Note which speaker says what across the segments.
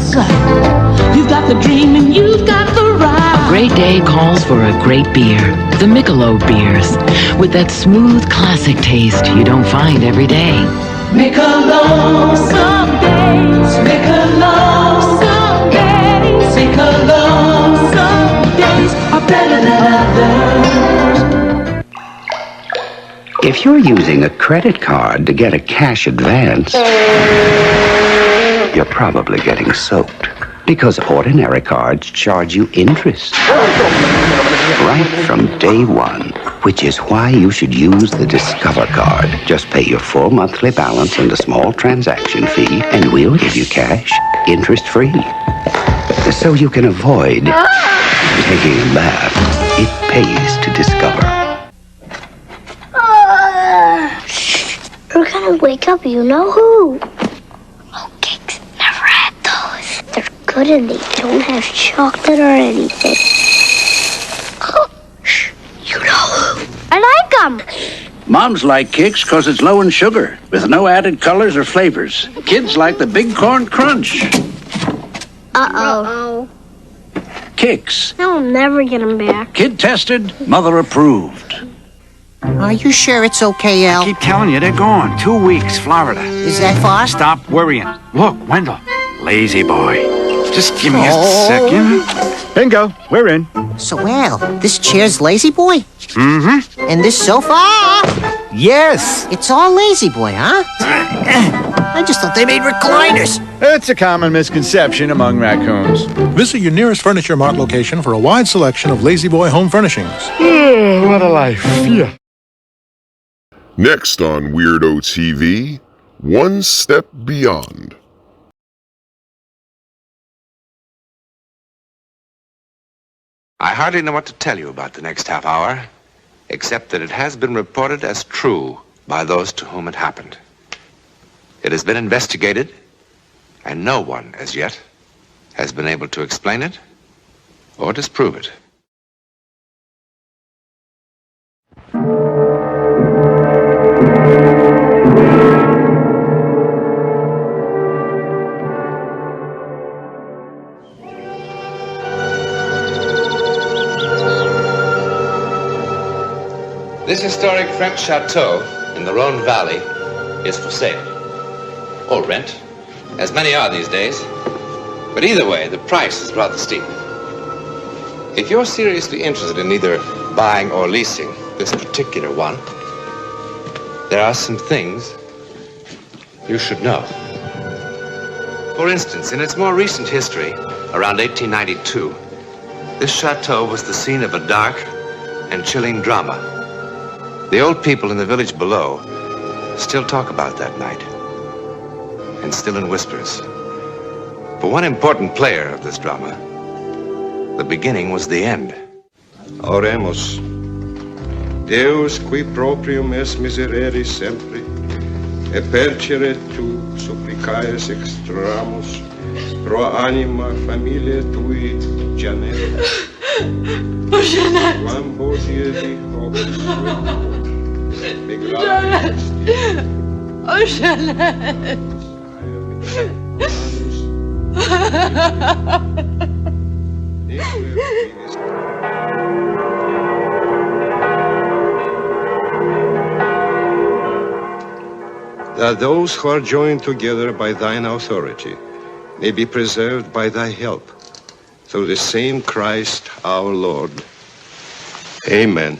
Speaker 1: You've got the dream and you've got the ride.
Speaker 2: A great day calls for a great beer. The Michelob beers. With that smooth classic taste you don't find every day.
Speaker 1: Michelob some days. Michelob some days. Michelob some days are better than others.
Speaker 3: If you're using a credit card to get a cash advance, you're probably getting soaked. Because ordinary cards charge you interest. Right from day one. Which is why you should use the Discover card. Just pay your full monthly balance and a small transaction fee, and we'll give you cash, interest-free. So you can avoid taking a bath. It pays to Discover.
Speaker 4: We're gonna wake up you know who. Oh, cakes. Never had those. They're good and they don't have chocolate or anything. Shh. You know who. I like them.
Speaker 5: Moms like Kix because it's low in sugar, with no added colors or flavors. Kids like the Big Corn Crunch.
Speaker 4: Uh-oh.
Speaker 5: Kix.
Speaker 4: I'll never get them back.
Speaker 5: Kid tested, mother approved.
Speaker 6: Are you sure it's okay, Al?
Speaker 7: I keep telling you, they're gone. 2 weeks, Florida.
Speaker 6: Is that fast?
Speaker 7: Stop worrying. Look, Wendell. Lazy boy. Just give me a second.
Speaker 8: Bingo, we're in.
Speaker 6: So, Al, this chair's Lazy Boy?
Speaker 7: Mm-hmm.
Speaker 6: And this sofa?
Speaker 7: Yes.
Speaker 6: It's all Lazy Boy, huh? I just thought they made recliners.
Speaker 8: It's a common misconception among raccoons.
Speaker 9: Visit your nearest Furniture Mart location for a wide selection of Lazy Boy home furnishings.
Speaker 8: What a life. Yeah.
Speaker 10: Next on Weirdo TV, One Step Beyond.
Speaker 11: I hardly know what to tell you about the next half hour, except that it has been reported as true by those to whom it happened. It has been investigated, and no one, as yet, has been able to explain it or disprove it. This historic French chateau in the Rhone Valley is for sale. Or rent, as many are these days. But either way, the price is rather steep. If you're seriously interested in either buying or leasing this particular one, there are some things you should know. For instance, in its more recent history, around 1892, this chateau was the scene of a dark and chilling drama. The old people in the village below still talk about that night, and still in whispers. For one important player of this drama, the beginning was the end.
Speaker 12: Oremus. Deus qui proprium es miserere sempre, e percere tu supplicaes extramus, pro anima familiae tui Janet.
Speaker 1: Oh, Janet.
Speaker 12: Quam Bosie dico.
Speaker 1: Janet! Oh, Janet!
Speaker 12: That those who are joined together by thine authority may be preserved by thy help, through the same Christ our Lord. Amen.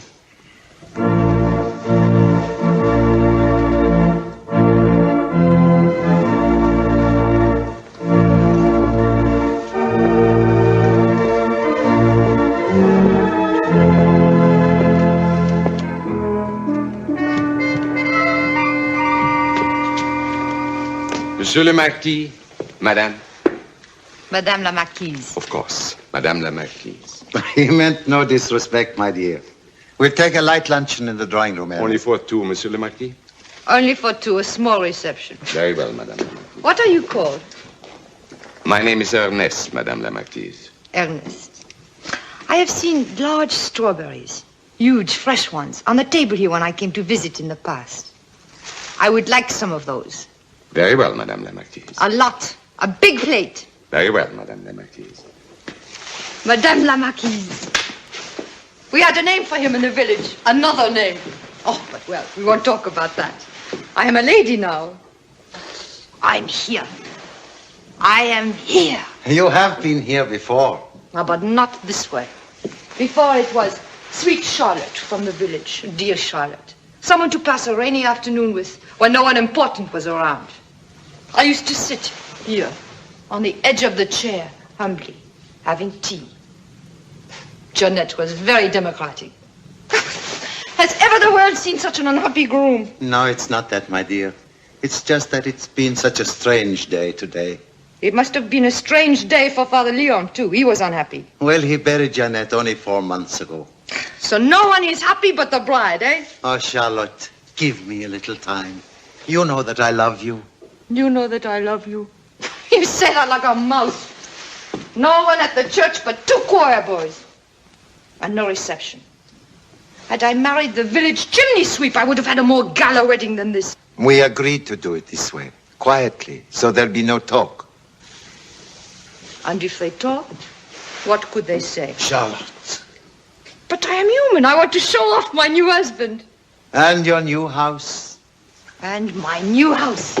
Speaker 11: Monsieur le Marquis, Madame.
Speaker 13: Madame la Marquise.
Speaker 11: Of course, Madame la Marquise.
Speaker 14: He meant no disrespect, my dear. We'll take a light luncheon in the drawing room area.
Speaker 11: Only for two, Monsieur le Marquis?
Speaker 13: Only for two, a small reception.
Speaker 11: Very well, Madame.
Speaker 13: What are you called?
Speaker 11: My name is Ernest, Madame la Marquise.
Speaker 13: Ernest. I have seen large strawberries, huge, fresh ones, on the table here when I came to visit in the past. I would like some of those.
Speaker 11: Very well, Madame la Marquise.
Speaker 13: A lot. A big plate.
Speaker 11: Very well, Madame la Marquise.
Speaker 13: Madame la Marquise. We had a name for him in the village. Another name. Oh, but well, we won't talk about that. I am a lady now. I'm here. I am here.
Speaker 14: You have been here before.
Speaker 13: Ah, but not this way. Before it was sweet Charlotte from the village. Dear Charlotte. Someone to pass a rainy afternoon with when no one important was around. I used to sit here on the edge of the chair, humbly, having tea. Jeanette was very democratic. Has ever the world seen such an unhappy groom?
Speaker 14: No, it's not that, my dear. It's just that it's been such a strange day today.
Speaker 13: It must have been a strange day for Father Leon, too. He was unhappy.
Speaker 14: Well, he buried Jeanette only 4 months ago.
Speaker 13: So no one is happy but the bride, eh?
Speaker 14: Oh, Charlotte, give me a little time. You know that I love you.
Speaker 13: You know that I love you. You say that like a mouse. No one at the church but 2 choir boys. And no reception. Had I married the village chimney sweep, I would have had a more gala wedding than this.
Speaker 14: We agreed to do it this way, quietly, so there'll be no talk.
Speaker 13: And if they talked, what could they say?
Speaker 14: Charlotte.
Speaker 13: But I am human. I want to show off my new husband.
Speaker 14: And your new house.
Speaker 13: And my new house.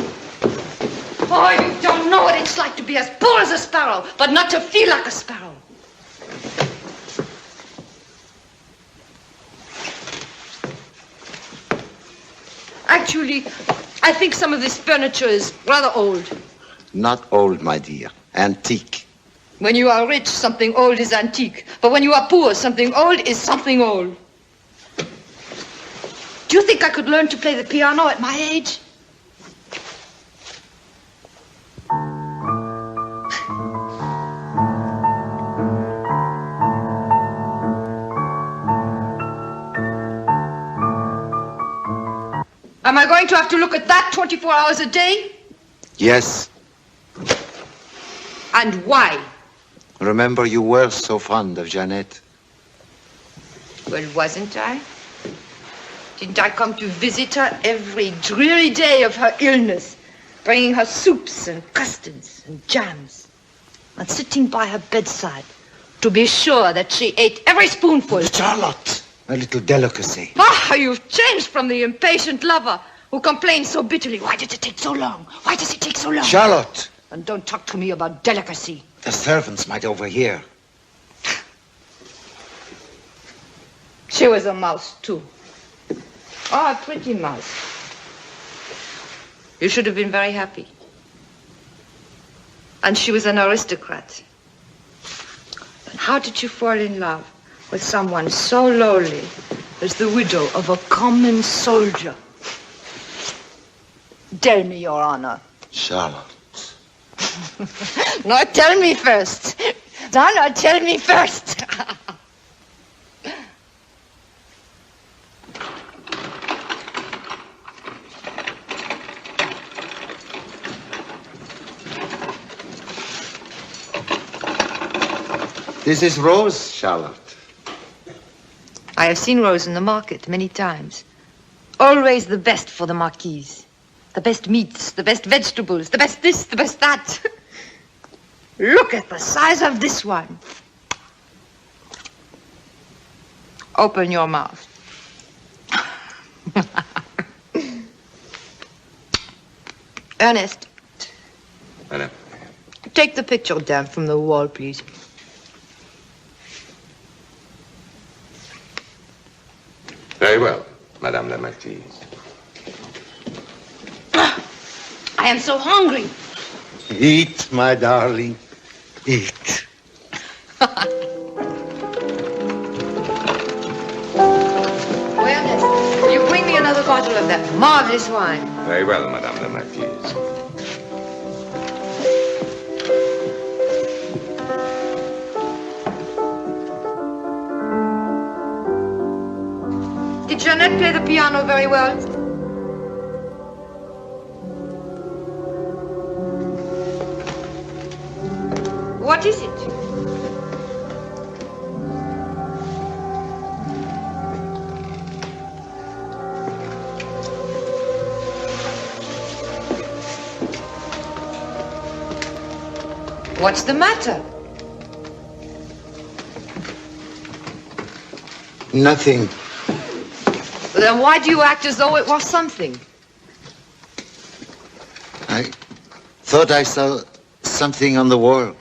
Speaker 13: Oh, you don't know what it's like to be as poor as a sparrow, but not to feel like a sparrow. Actually, I think some of this furniture is rather old.
Speaker 14: Not old, my dear. Antique.
Speaker 13: When you are rich, something old is antique. But when you are poor, something old is something old. Do you think I could learn to play the piano at my age? Am I going to have to look at that 24 hours a day?
Speaker 14: Yes.
Speaker 13: And why?
Speaker 14: Remember, you were so fond of Jeanette.
Speaker 13: Well, wasn't I? Didn't I come to visit her every dreary day of her illness, bringing her soups and custards and jams, and sitting by her bedside to be sure that she ate every spoonful?
Speaker 14: Charlotte! A little delicacy.
Speaker 13: Ah, you've changed from the impatient lover who complains so bitterly. Why did it take so long? Why does it take so long?
Speaker 14: Charlotte!
Speaker 13: And don't talk to me about delicacy.
Speaker 14: The servants might overhear.
Speaker 13: She was a mouse, too. Oh, a pretty mouse. You should have been very happy. And she was an aristocrat. But how did you fall in love with someone so lowly as the widow of a common soldier? Tell me, Your Honor.
Speaker 14: Charlotte.
Speaker 13: No, tell me first. No, tell me first.
Speaker 14: This is Rose, Charlotte.
Speaker 13: I have seen Rose in the market many times. Always the best for the marquise. The best meats, the best vegetables, the best this, the best that. Look at the size of this one. Open your mouth. Ernest.
Speaker 11: Madame.
Speaker 13: Take the picture down from the wall, please.
Speaker 11: Very well, Madame la Marquise.
Speaker 13: I am so hungry.
Speaker 14: Eat, my darling. Eat.
Speaker 13: Ernest, will you bring me another bottle of that marvelous wine?
Speaker 11: Very well, Madame la Marquise.
Speaker 13: Did Jeanette play the piano very well? What is it? What's the matter?
Speaker 14: Nothing.
Speaker 13: Then why do you act as though it was something?
Speaker 14: I thought I saw something on the wall.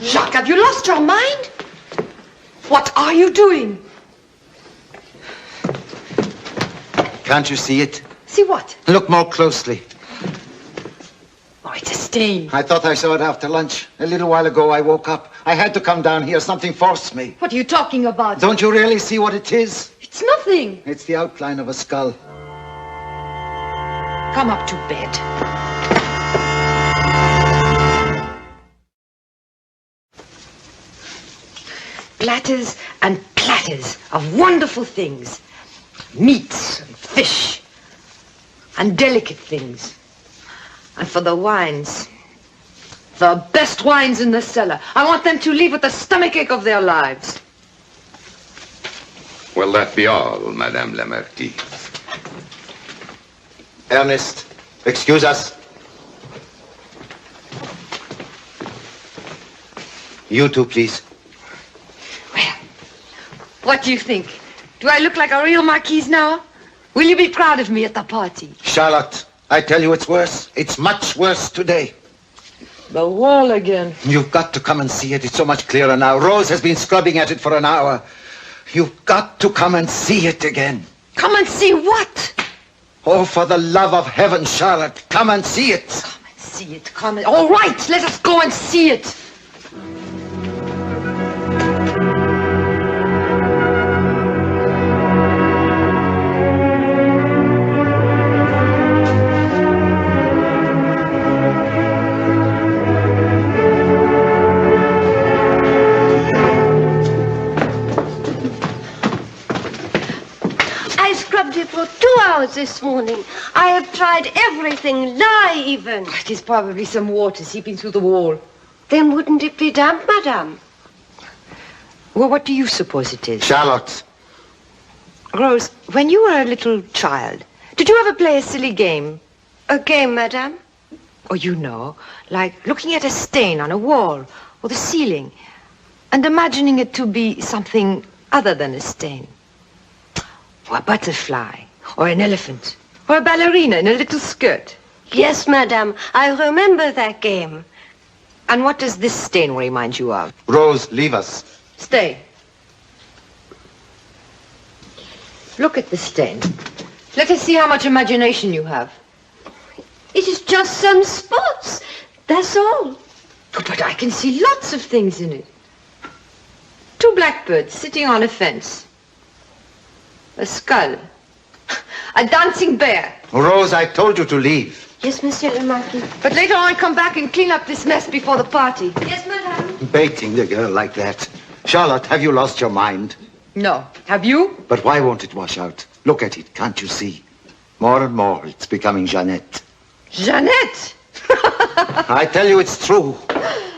Speaker 13: Jacques, have you lost your mind? What are you doing?
Speaker 14: Can't you see it?
Speaker 13: See what?
Speaker 14: Look more closely.
Speaker 13: Oh, it's a stain.
Speaker 14: I thought I saw it after lunch. A little while ago, I woke up. I had to come down here. Something forced me.
Speaker 13: What are you talking about?
Speaker 14: Don't you really see what it is?
Speaker 13: It's nothing.
Speaker 14: It's the outline of a skull.
Speaker 13: Come up to bed. Platters and platters of wonderful things. Meats and fish and delicate things. And for the wines, the best wines in the cellar. I want them to leave with the stomachache of their lives.
Speaker 15: Will that be all, Madame la Marquise?
Speaker 14: Ernest, excuse us. You too, please.
Speaker 13: What do you think? Do I look like a real marquise now? Will you be proud of me at the party?
Speaker 14: Charlotte, I tell you it's worse. It's much worse today.
Speaker 13: The wall again.
Speaker 14: You've got to come and see it. It's so much clearer now. Rose has been scrubbing at it for an hour. You've got to come and see it again.
Speaker 13: Come and see what?
Speaker 14: Oh, for the love of heaven, Charlotte, come and see it.
Speaker 13: Come and see it. Come and... All right, let us go and see it.
Speaker 16: For 2 hours this morning. I have tried everything, lye even.
Speaker 13: It is probably some water seeping through the wall.
Speaker 16: Then wouldn't it be damp, madame?
Speaker 13: Well, what do you suppose it is?
Speaker 14: Charlotte.
Speaker 13: Rose, when you were a little child, did you ever play a silly game?
Speaker 16: A game, madame?
Speaker 13: Oh, you know, like looking at a stain on a wall or the ceiling and imagining it to be something other than a stain. Or a butterfly, or an elephant, or a ballerina in a little skirt.
Speaker 16: Yes, madame, I remember that game.
Speaker 13: And what does this stain remind you of?
Speaker 14: Rose, leave us.
Speaker 13: Stay. Look at the stain. Let us see how much imagination you have.
Speaker 16: It is just some spots, that's all.
Speaker 13: Oh, but I can see lots of things in it. 2 blackbirds sitting on a fence. A skull. A dancing bear.
Speaker 14: Rose, I told you to leave.
Speaker 16: Yes, Monsieur le Marquis.
Speaker 13: But later on, come back and clean up this mess before the party.
Speaker 16: Yes, madame.
Speaker 14: Baiting the girl like that. Charlotte, have you lost your mind?
Speaker 13: No. Have you?
Speaker 14: But why won't it wash out? Look at it, can't you see? More and more, it's becoming Jeannette.
Speaker 13: Jeannette?
Speaker 14: I tell you it's true.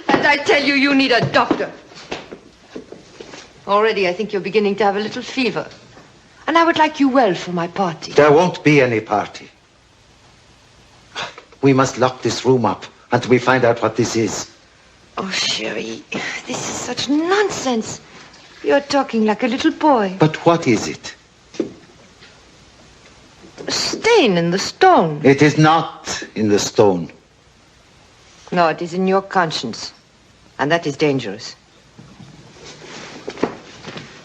Speaker 13: And I tell you, you need a doctor. Already, I think you're beginning to have a little fever. And I would like you well for my party.
Speaker 14: There won't be any party. We must lock this room up until we find out what this is.
Speaker 13: Oh, Sherry, this is such nonsense. You're talking like a little boy.
Speaker 14: But what is it?
Speaker 13: A stain in the stone.
Speaker 14: It is not in the stone.
Speaker 13: No, it is in your conscience. And that is dangerous.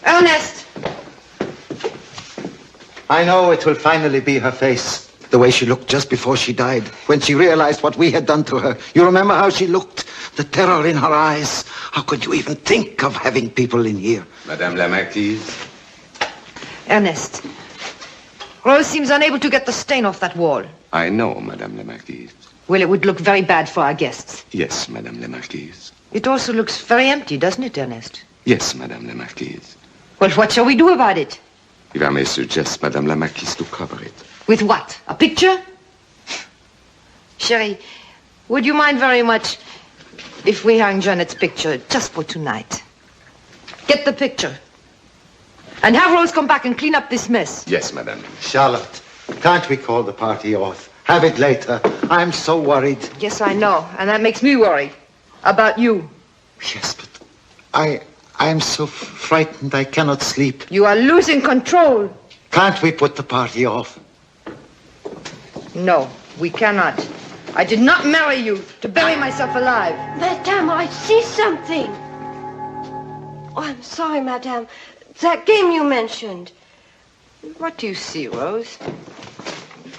Speaker 13: Ernest!
Speaker 14: I know it will finally be her face. The way she looked just before she died, when she realized what we had done to her. You remember how she looked? The terror in her eyes. How could you even think of having people in here?
Speaker 15: Madame la Marquise?
Speaker 13: Ernest, Rose seems unable to get the stain off that wall.
Speaker 15: I know, Madame la Marquise.
Speaker 13: Well, it would look very bad for our guests.
Speaker 15: Yes, Madame la Marquise.
Speaker 13: It also looks very empty, doesn't it, Ernest?
Speaker 15: Yes, Madame la Marquise.
Speaker 13: Well, what shall we do about it?
Speaker 15: If I may suggest, Madame la Marquise, to cover it.
Speaker 13: With what? A picture? Chérie, would you mind very much if we hung Janet's picture just for tonight? Get the picture. And have Rose come back and clean up this mess.
Speaker 15: Yes, Madame.
Speaker 14: Charlotte, can't we call the party off? Have it later. I'm so worried.
Speaker 13: Yes, I know. And that makes me worry. About you.
Speaker 14: Yes, but I'm so frightened I cannot sleep.
Speaker 13: You are losing control.
Speaker 14: Can't we put the party off?
Speaker 13: No, we cannot. I did not marry you to bury myself alive.
Speaker 16: Madame, I see something. Oh, I'm sorry, Madame. That game you mentioned.
Speaker 13: What do you see, Rose?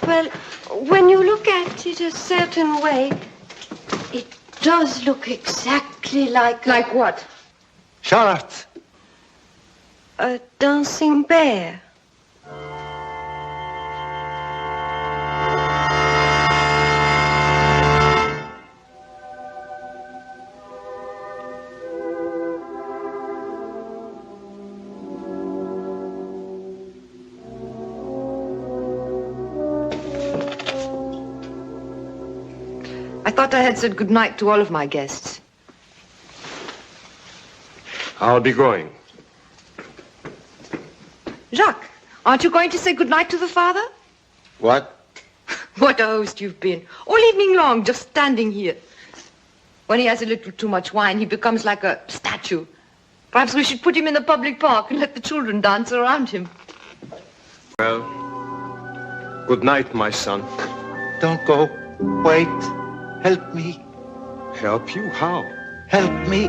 Speaker 16: Well, when you look at it a certain way, it does look exactly like...
Speaker 13: Like what?
Speaker 14: Charlotte.
Speaker 16: A dancing bear.
Speaker 13: I thought I had said goodnight to all of my guests.
Speaker 15: I'll be going.
Speaker 13: Jacques, aren't you going to say goodnight to the father?
Speaker 12: What?
Speaker 13: What a host you've been. All evening long, just standing here. When he has a little too much wine, he becomes like a statue. Perhaps we should put him in the public park and let the children dance around him.
Speaker 12: Well, good night, my son.
Speaker 14: Don't go. Wait. Help me.
Speaker 12: Help you? How?
Speaker 14: Help me.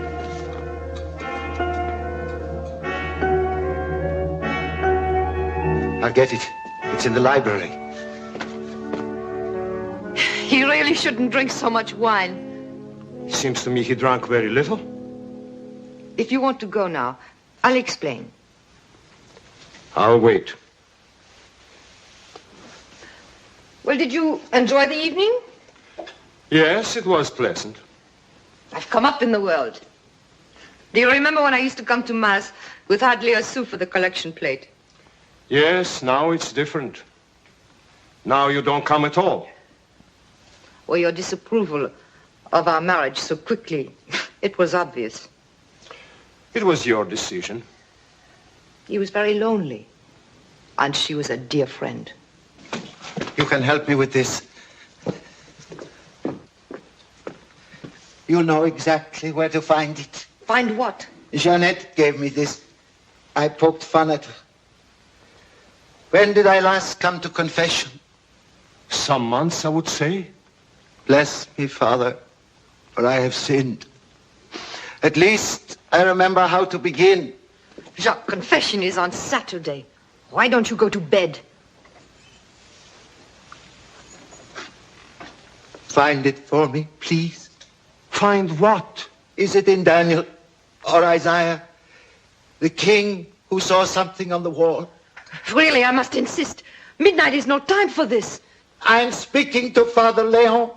Speaker 14: I'll get it. It's in the library.
Speaker 13: He really shouldn't drink so much wine.
Speaker 12: Seems to me he drank very little.
Speaker 13: If you want to go now, I'll explain.
Speaker 12: I'll wait.
Speaker 13: Well, did you enjoy the evening?
Speaker 12: Yes, it was pleasant.
Speaker 13: I've come up in the world. Do you remember when I used to come to Mass with hardly a sou for the collection plate?
Speaker 12: Yes, now it's different. Now you don't come at all.
Speaker 13: Or your disapproval of our marriage so quickly. It was obvious.
Speaker 12: It was your decision.
Speaker 13: He was very lonely. And she was a dear friend.
Speaker 14: You can help me with this. You know exactly where to find it.
Speaker 13: Find what?
Speaker 14: Jeanette gave me this. I poked fun at her. When did I last come to confession?
Speaker 12: Some months, I would say.
Speaker 14: Bless me, Father, for I have sinned. At least I remember how to begin.
Speaker 13: Jacques, confession is on Saturday. Why don't you go to bed?
Speaker 14: Find it for me, please.
Speaker 12: Find what?
Speaker 14: Is it in Daniel or Isaiah? The king who saw something on the wall?
Speaker 13: Really, I must insist. Midnight is no time for this.
Speaker 14: I'm speaking to Father Leon.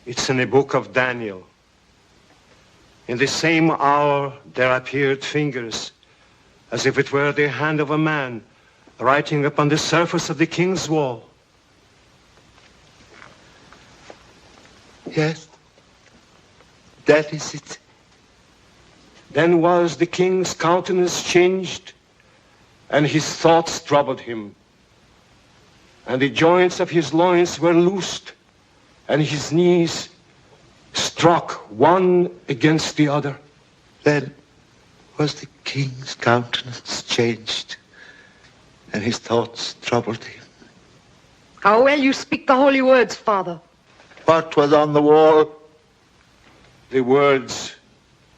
Speaker 12: It's in the book of Daniel. In the same hour there appeared fingers, as if it were the hand of a man, writing upon the surface of the king's wall.
Speaker 14: Yes, that is it.
Speaker 12: Then was the king's countenance changed, and his thoughts troubled him. And the joints of his loins were loosed, and his knees struck one against the other.
Speaker 14: Then was the king's countenance changed, and his thoughts troubled him.
Speaker 13: How well you speak the holy words, Father.
Speaker 14: What was on the wall?
Speaker 12: The words,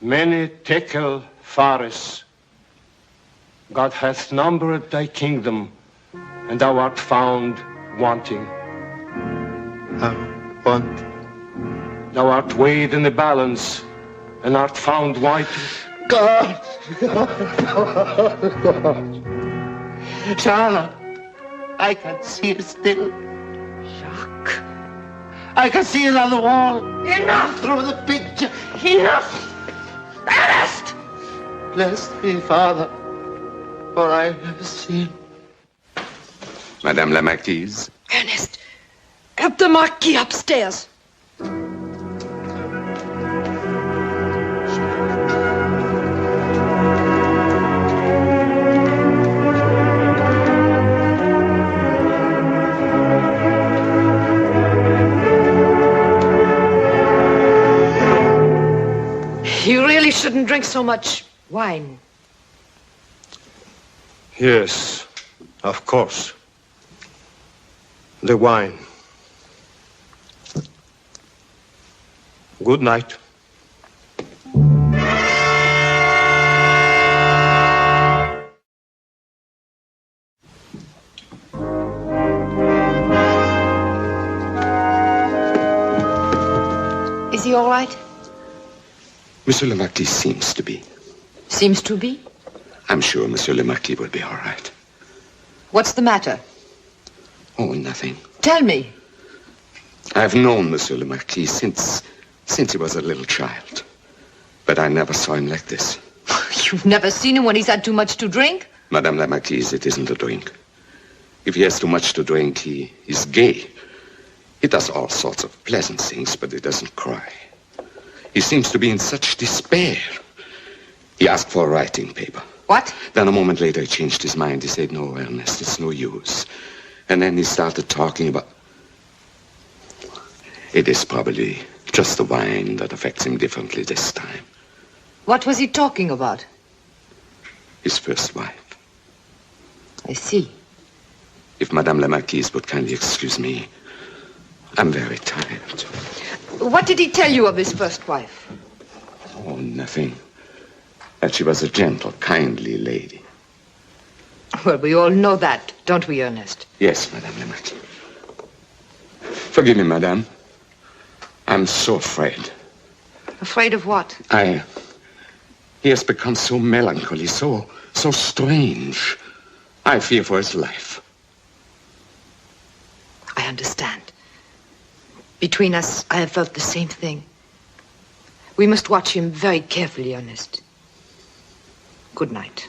Speaker 12: Mene tekel phares. God hath numbered thy kingdom, and thou art found wanting.
Speaker 14: How wanting?
Speaker 12: Thou art weighed in the balance, and art found white.
Speaker 14: God! Charlotte, I can see it still.
Speaker 13: Jacques,
Speaker 14: I can see it on the wall.
Speaker 16: Enough!
Speaker 14: Through the picture.
Speaker 16: Enough! Ernest!
Speaker 14: Bless me, Father, for I have seen.
Speaker 15: Madame la Marquise.
Speaker 13: Ernest, help the Marquis upstairs. You really shouldn't drink so much wine.
Speaker 12: Yes, of course. The wine. Good night.
Speaker 13: Is he all right?
Speaker 15: Monsieur le Marquis seems to be.
Speaker 13: Seems to be.
Speaker 15: I'm sure Monsieur le Marquis will be all right.
Speaker 13: What's the matter?
Speaker 15: Oh, nothing.
Speaker 13: Tell me.
Speaker 15: I've known Monsieur le Marquis since he was a little child. But I never saw him like this.
Speaker 13: You've never seen him when he's had too much to drink?
Speaker 15: Madame la Marquise, it isn't a drink. If he has too much to drink, he's gay. He does all sorts of pleasant things, but he doesn't cry. He seems to be in such despair. He asked for a writing paper.
Speaker 13: What?
Speaker 15: Then a moment later, he changed his mind. He said, no, Ernest, it's no use. And then he started talking about... It is probably just the wine that affects him differently this time.
Speaker 13: What was he talking about?
Speaker 15: His first wife.
Speaker 13: I see.
Speaker 15: If Madame la Marquise would kindly excuse me, I'm very tired.
Speaker 13: What did he tell you of his first wife?
Speaker 15: Oh, nothing. That she was a gentle, kindly lady.
Speaker 13: Well, we all know that, don't we, Ernest?
Speaker 15: Yes, Madame la Marquise. Forgive me, Madame. I'm so afraid.
Speaker 13: Afraid of what?
Speaker 15: He has become so melancholy, so strange. I fear for his life.
Speaker 13: I understand. Between us, I have felt the same thing. We must watch him very carefully, Ernest. Good night.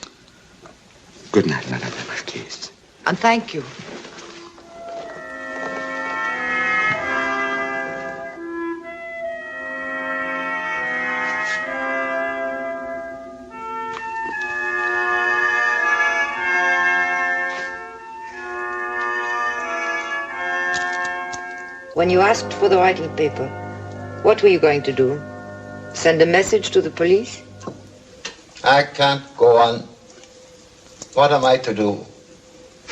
Speaker 15: Good night, Madame la Marquise.
Speaker 13: And thank you. When you asked for the writing paper, what were you going to do? Send a message to the police?
Speaker 14: I can't go on. What am I to do?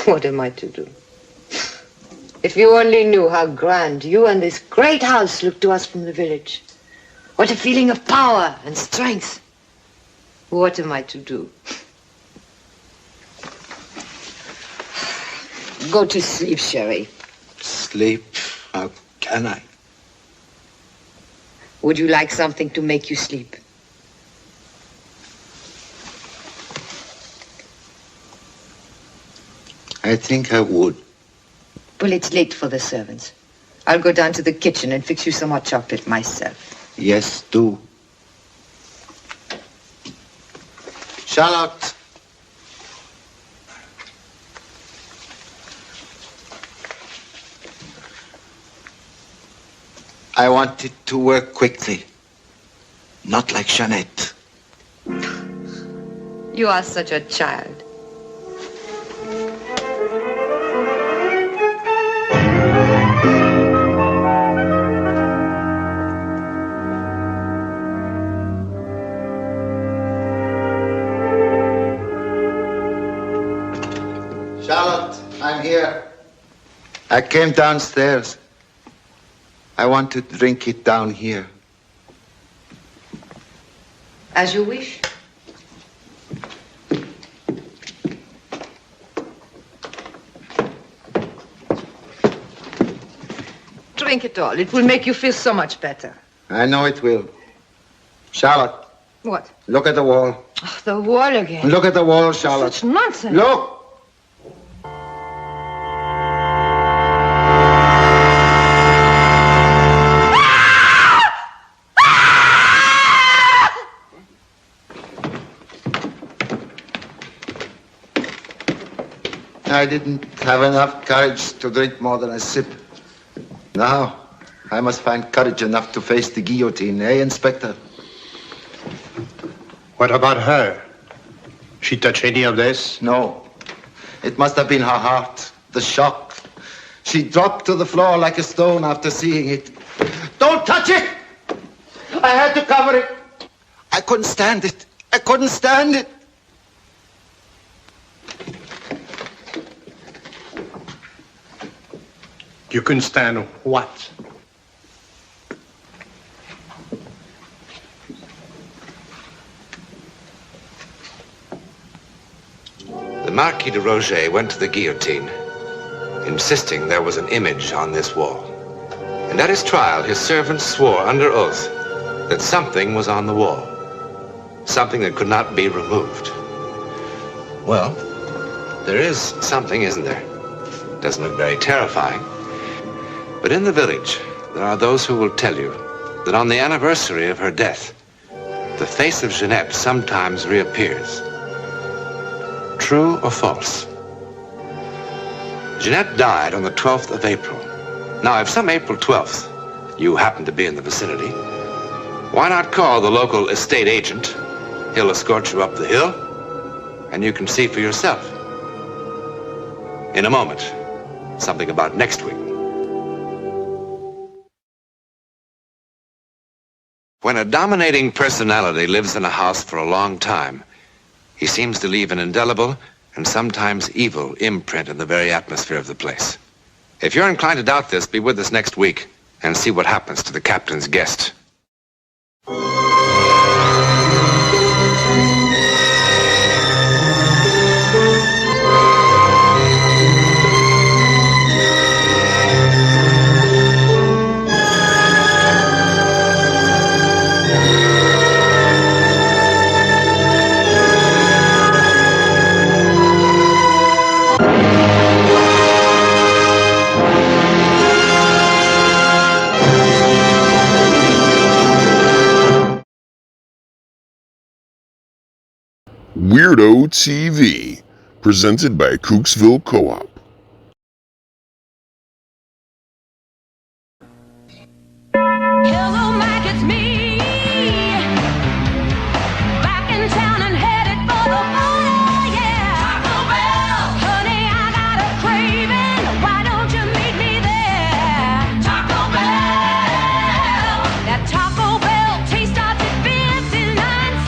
Speaker 13: What am I to do? If you only knew how grand you and this great house look to us from the village. What a feeling of power and strength. What am I to do? Go to sleep, Sherry.
Speaker 14: Sleep? How can I?
Speaker 13: Would you like something to make you sleep?
Speaker 14: I think I would.
Speaker 13: Well, it's late for the servants. I'll go down to the kitchen and fix you some hot chocolate myself.
Speaker 14: Yes, do. Charlotte. I want it to work quickly. Not like Jeanette.
Speaker 13: You are such a child.
Speaker 14: Charlotte, I'm here. I came downstairs. I want to drink it down here.
Speaker 13: As you wish. Drink it all. It will make you feel so much better.
Speaker 14: I know it will. Charlotte.
Speaker 13: What?
Speaker 14: Look at the wall.
Speaker 13: Oh, the wall again.
Speaker 14: Look at the wall, Charlotte.
Speaker 13: Such nonsense.
Speaker 14: Look! I didn't have enough courage to drink more than a sip. Now, I must find courage enough to face the guillotine, eh, Inspector?
Speaker 17: What about her? She touch any of this?
Speaker 14: No. It must have been her heart, the shock. She dropped to the floor like a stone after seeing it. Don't touch it! I had to cover it. I couldn't stand it. I couldn't stand it.
Speaker 17: You couldn't stand what?
Speaker 11: The Marquis de Roget went to the guillotine, insisting there was an image on this wall. And at his trial, his servants swore under oath that something was on the wall. Something that could not be removed. Well, there is something, isn't there? Doesn't look very terrifying. But in the village, there are those who will tell you that on the anniversary of her death, the face of Jeanette sometimes reappears. True or false? Jeanette died on the 12th of April. Now, if some April 12th you happen to be in the vicinity, why not call the local estate agent? He'll escort you up the hill, and you can see for yourself. In a moment, something about next week. When a dominating personality lives in a house for a long time, he seems to leave an indelible and sometimes evil imprint in the very atmosphere of the place. If you're inclined to doubt this, be with us next week and see what happens to the captain's guest.
Speaker 10: Weirdo TV, presented by Cooksville Co-op.
Speaker 1: Hello, Mike, it's me. Back in town and headed for the border, yeah. Taco Bell. Honey, I got a craving. Why don't you meet me there? Taco Bell. That Taco Bell taste starts at 59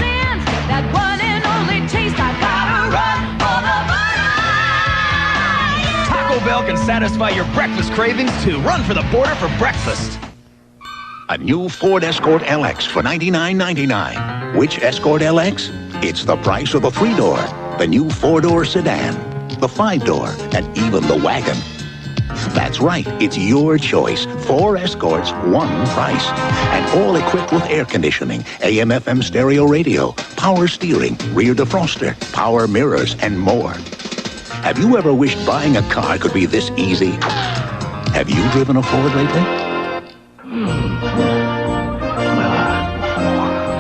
Speaker 1: cents. That one and only taste, I gotta run for the border. Yeah.
Speaker 18: Taco Bell can satisfy your breakfast cravings too. Run for the border for breakfast.
Speaker 19: A new Ford Escort LX for $99.99. Which Escort LX? It's the price of the 3-door, the new 4-door sedan, the 5-door, and even the wagon. That's right, it's your choice. 4 Escorts, 1 price. And all equipped with air conditioning, AM/FM stereo radio, power steering, rear defroster, power mirrors, and more. Have you ever wished buying a car could be this easy? Have you driven a Ford lately?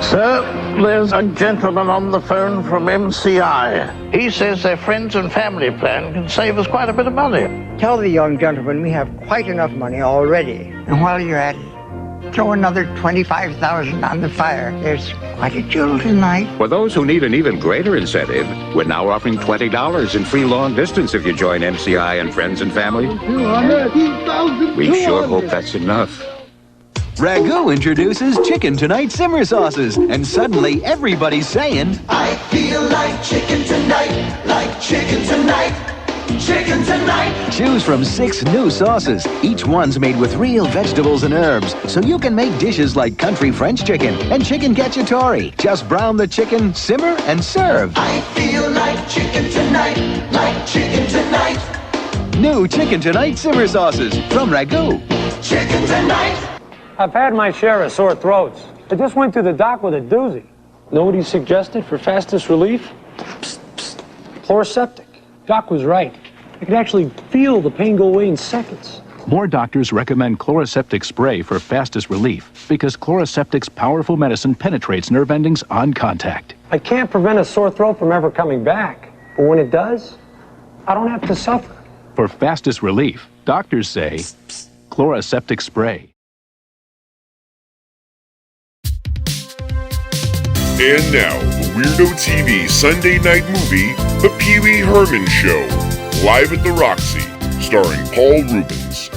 Speaker 20: Sir, there's a gentleman on the phone from MCI. He says their friends and family plan can save us quite a bit of money.
Speaker 21: Tell the young gentleman we have quite enough money already. And while you're at it, throw another $25,000 on the fire. There's quite a jewel tonight.
Speaker 22: For those who need an even greater incentive, we're now offering $20 in free long distance if you join MCI and friends and family. We sure hope that's enough.
Speaker 18: Ragu introduces Chicken Tonight Simmer Sauces, and suddenly everybody's saying,
Speaker 1: I feel like chicken tonight, like chicken tonight, chicken tonight.
Speaker 18: Choose from 6 new sauces. Each one's made with real vegetables and herbs, so you can make dishes like country French chicken and chicken cacciatore. Just brown the chicken, simmer, and serve.
Speaker 1: I feel like chicken tonight, like chicken tonight.
Speaker 18: New Chicken Tonight Simmer Sauces from Ragu.
Speaker 1: Chicken tonight.
Speaker 23: I've had my share of sore throats. I just went to the doc with a doozy. Know what he suggested for fastest relief? Psst, psst. Chloroseptic. Doc was right. I could actually feel the pain go away in seconds.
Speaker 24: More doctors recommend Chloroseptic spray for fastest relief because Chloroseptic's powerful medicine penetrates nerve endings on contact.
Speaker 23: I can't prevent a sore throat from ever coming back, but when it does, I don't have to suffer.
Speaker 24: For fastest relief, doctors say Chloraseptic Spray.
Speaker 10: And now, the Weirdo TV Sunday night movie, The Pee Wee Herman Show, live at the Roxy, starring Paul Rubens.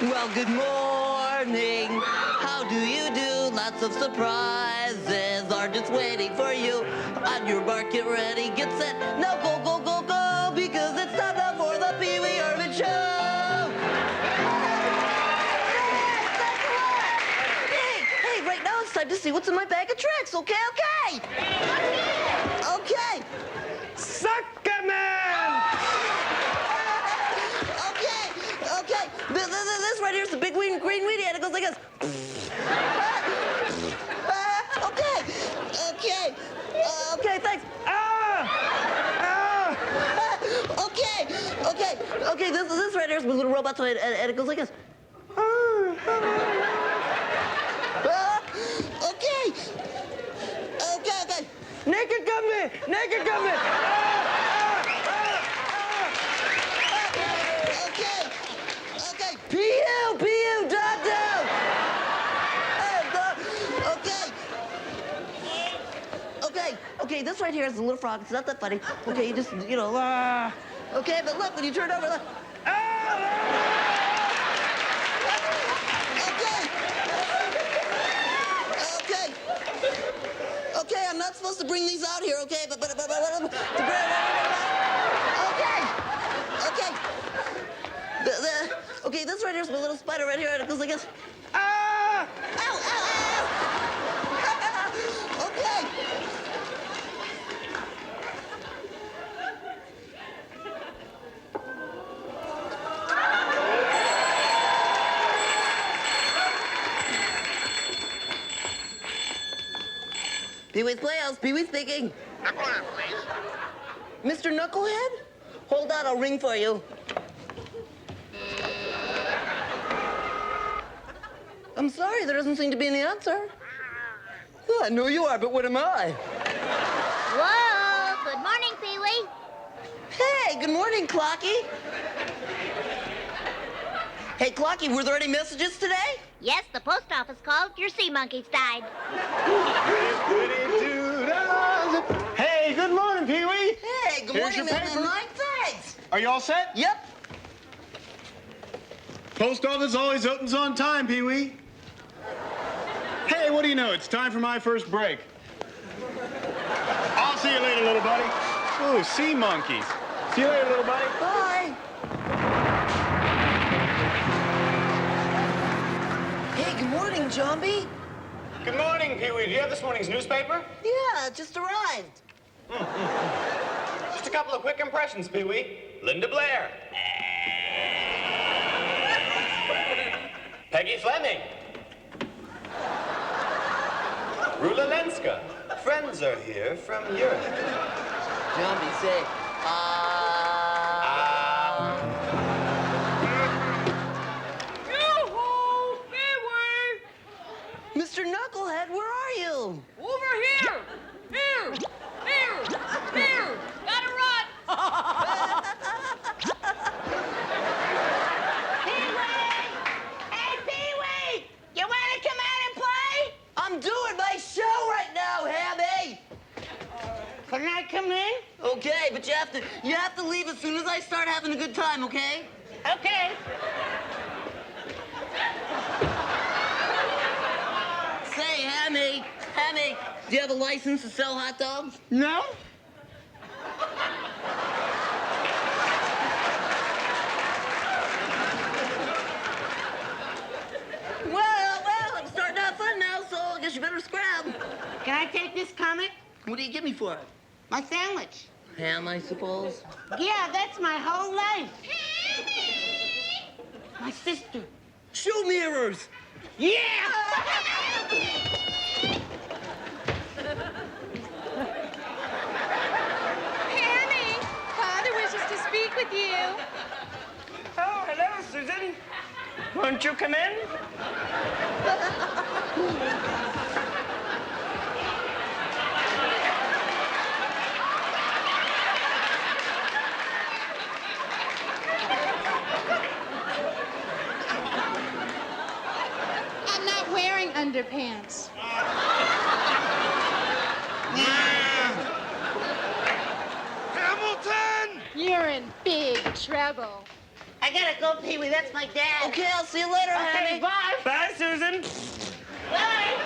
Speaker 2: Well, good morning. How do you do? Lots of surprises are just waiting for you. On your mark, get ready, get set. Now go, go, go, go, because it's time now for the Pee Wee Herman Show. Hey, right now it's time to see what's in my bag of tricks. Okay. Okay. This right here is the big green weedy, and it goes like this. Okay, thanks. Okay, this right here is my little robot toy, and it goes like this. Okay. Naked gummy. Okay. P.U. Drop down. Okay, this right here is a little frog. It's not that funny. Okay, you just, okay, but look, when you turn over, look. Okay, I'm not supposed to bring these out here, okay? Okay, this right here is my little spider right here, and it goes like this. Ow! Okay. Pee-wee's Playhouse, Pee-wee speaking.
Speaker 3: Knucklehead, please.
Speaker 2: Mr. Knucklehead? Hold on, I'll ring for you. I'm sorry, there doesn't seem to be any answer. Well, I know you are, but what am I?
Speaker 3: Whoa, good morning, Pee-wee.
Speaker 2: Hey, good morning, Clocky. Hey, Clocky, were there any messages today?
Speaker 3: Yes, the post office called. Your sea monkeys died.
Speaker 4: Hey, good morning, Pee-wee.
Speaker 2: Hey, good
Speaker 4: Here's
Speaker 2: morning,
Speaker 4: your paper.
Speaker 2: Mr. Mike. Thanks.
Speaker 4: Are you all set?
Speaker 2: Yep.
Speaker 4: Post office always opens on time, Pee-wee. Hey, what do you know? It's time for my first break. I'll see you later, little buddy. Ooh, sea monkeys. See you later, little buddy.
Speaker 2: Bye. Hey, good morning, Johnby.
Speaker 4: Good morning, Pee-wee. Do you have this morning's newspaper?
Speaker 2: Yeah, it just arrived.
Speaker 4: Just a couple of quick impressions, Pee-wee. Linda Blair. Peggy Fleming. Rula Lenska. Friends are here from Europe.
Speaker 2: Johnby, say, Mr. Knucklehead, where are you?
Speaker 1: Over here! Here! Here! Here! Gotta run! Pee-wee! Hey, Pee-wee! You wanna come out and play?
Speaker 2: I'm doing my show right now, Hammy!
Speaker 1: Can I come in?
Speaker 2: Okay, but you have to leave as soon as I start having a good time, okay?
Speaker 1: Okay.
Speaker 2: Say, Hammy, do you have a license to sell hot dogs?
Speaker 1: No?
Speaker 2: Well, I'm starting to have fun now, so I guess you better scrap.
Speaker 1: Can I take this comic?
Speaker 2: What do you give me for it?
Speaker 1: My sandwich.
Speaker 2: Ham, I suppose.
Speaker 1: Yeah, that's my whole life. My sister.
Speaker 2: Shoe mirrors.
Speaker 1: Yeah!
Speaker 5: Hammy, Father wishes to speak with you.
Speaker 1: Oh, hello, Susan. Won't you come in?
Speaker 5: I'm not wearing underpants.
Speaker 1: Hamilton!
Speaker 5: You're in big trouble.
Speaker 1: I gotta go, Pee-wee. That's my dad.
Speaker 2: Okay, I'll see you later,
Speaker 1: Okay,
Speaker 2: Hammy.
Speaker 1: bye. Bye, Susan. Bye.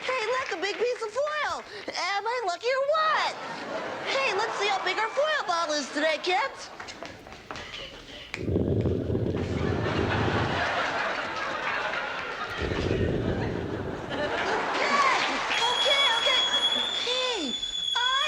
Speaker 2: Hey, look, a big piece of foil. Am I lucky or what? Hey, let's see how big our foil ball is today, kids. Okay. Hey,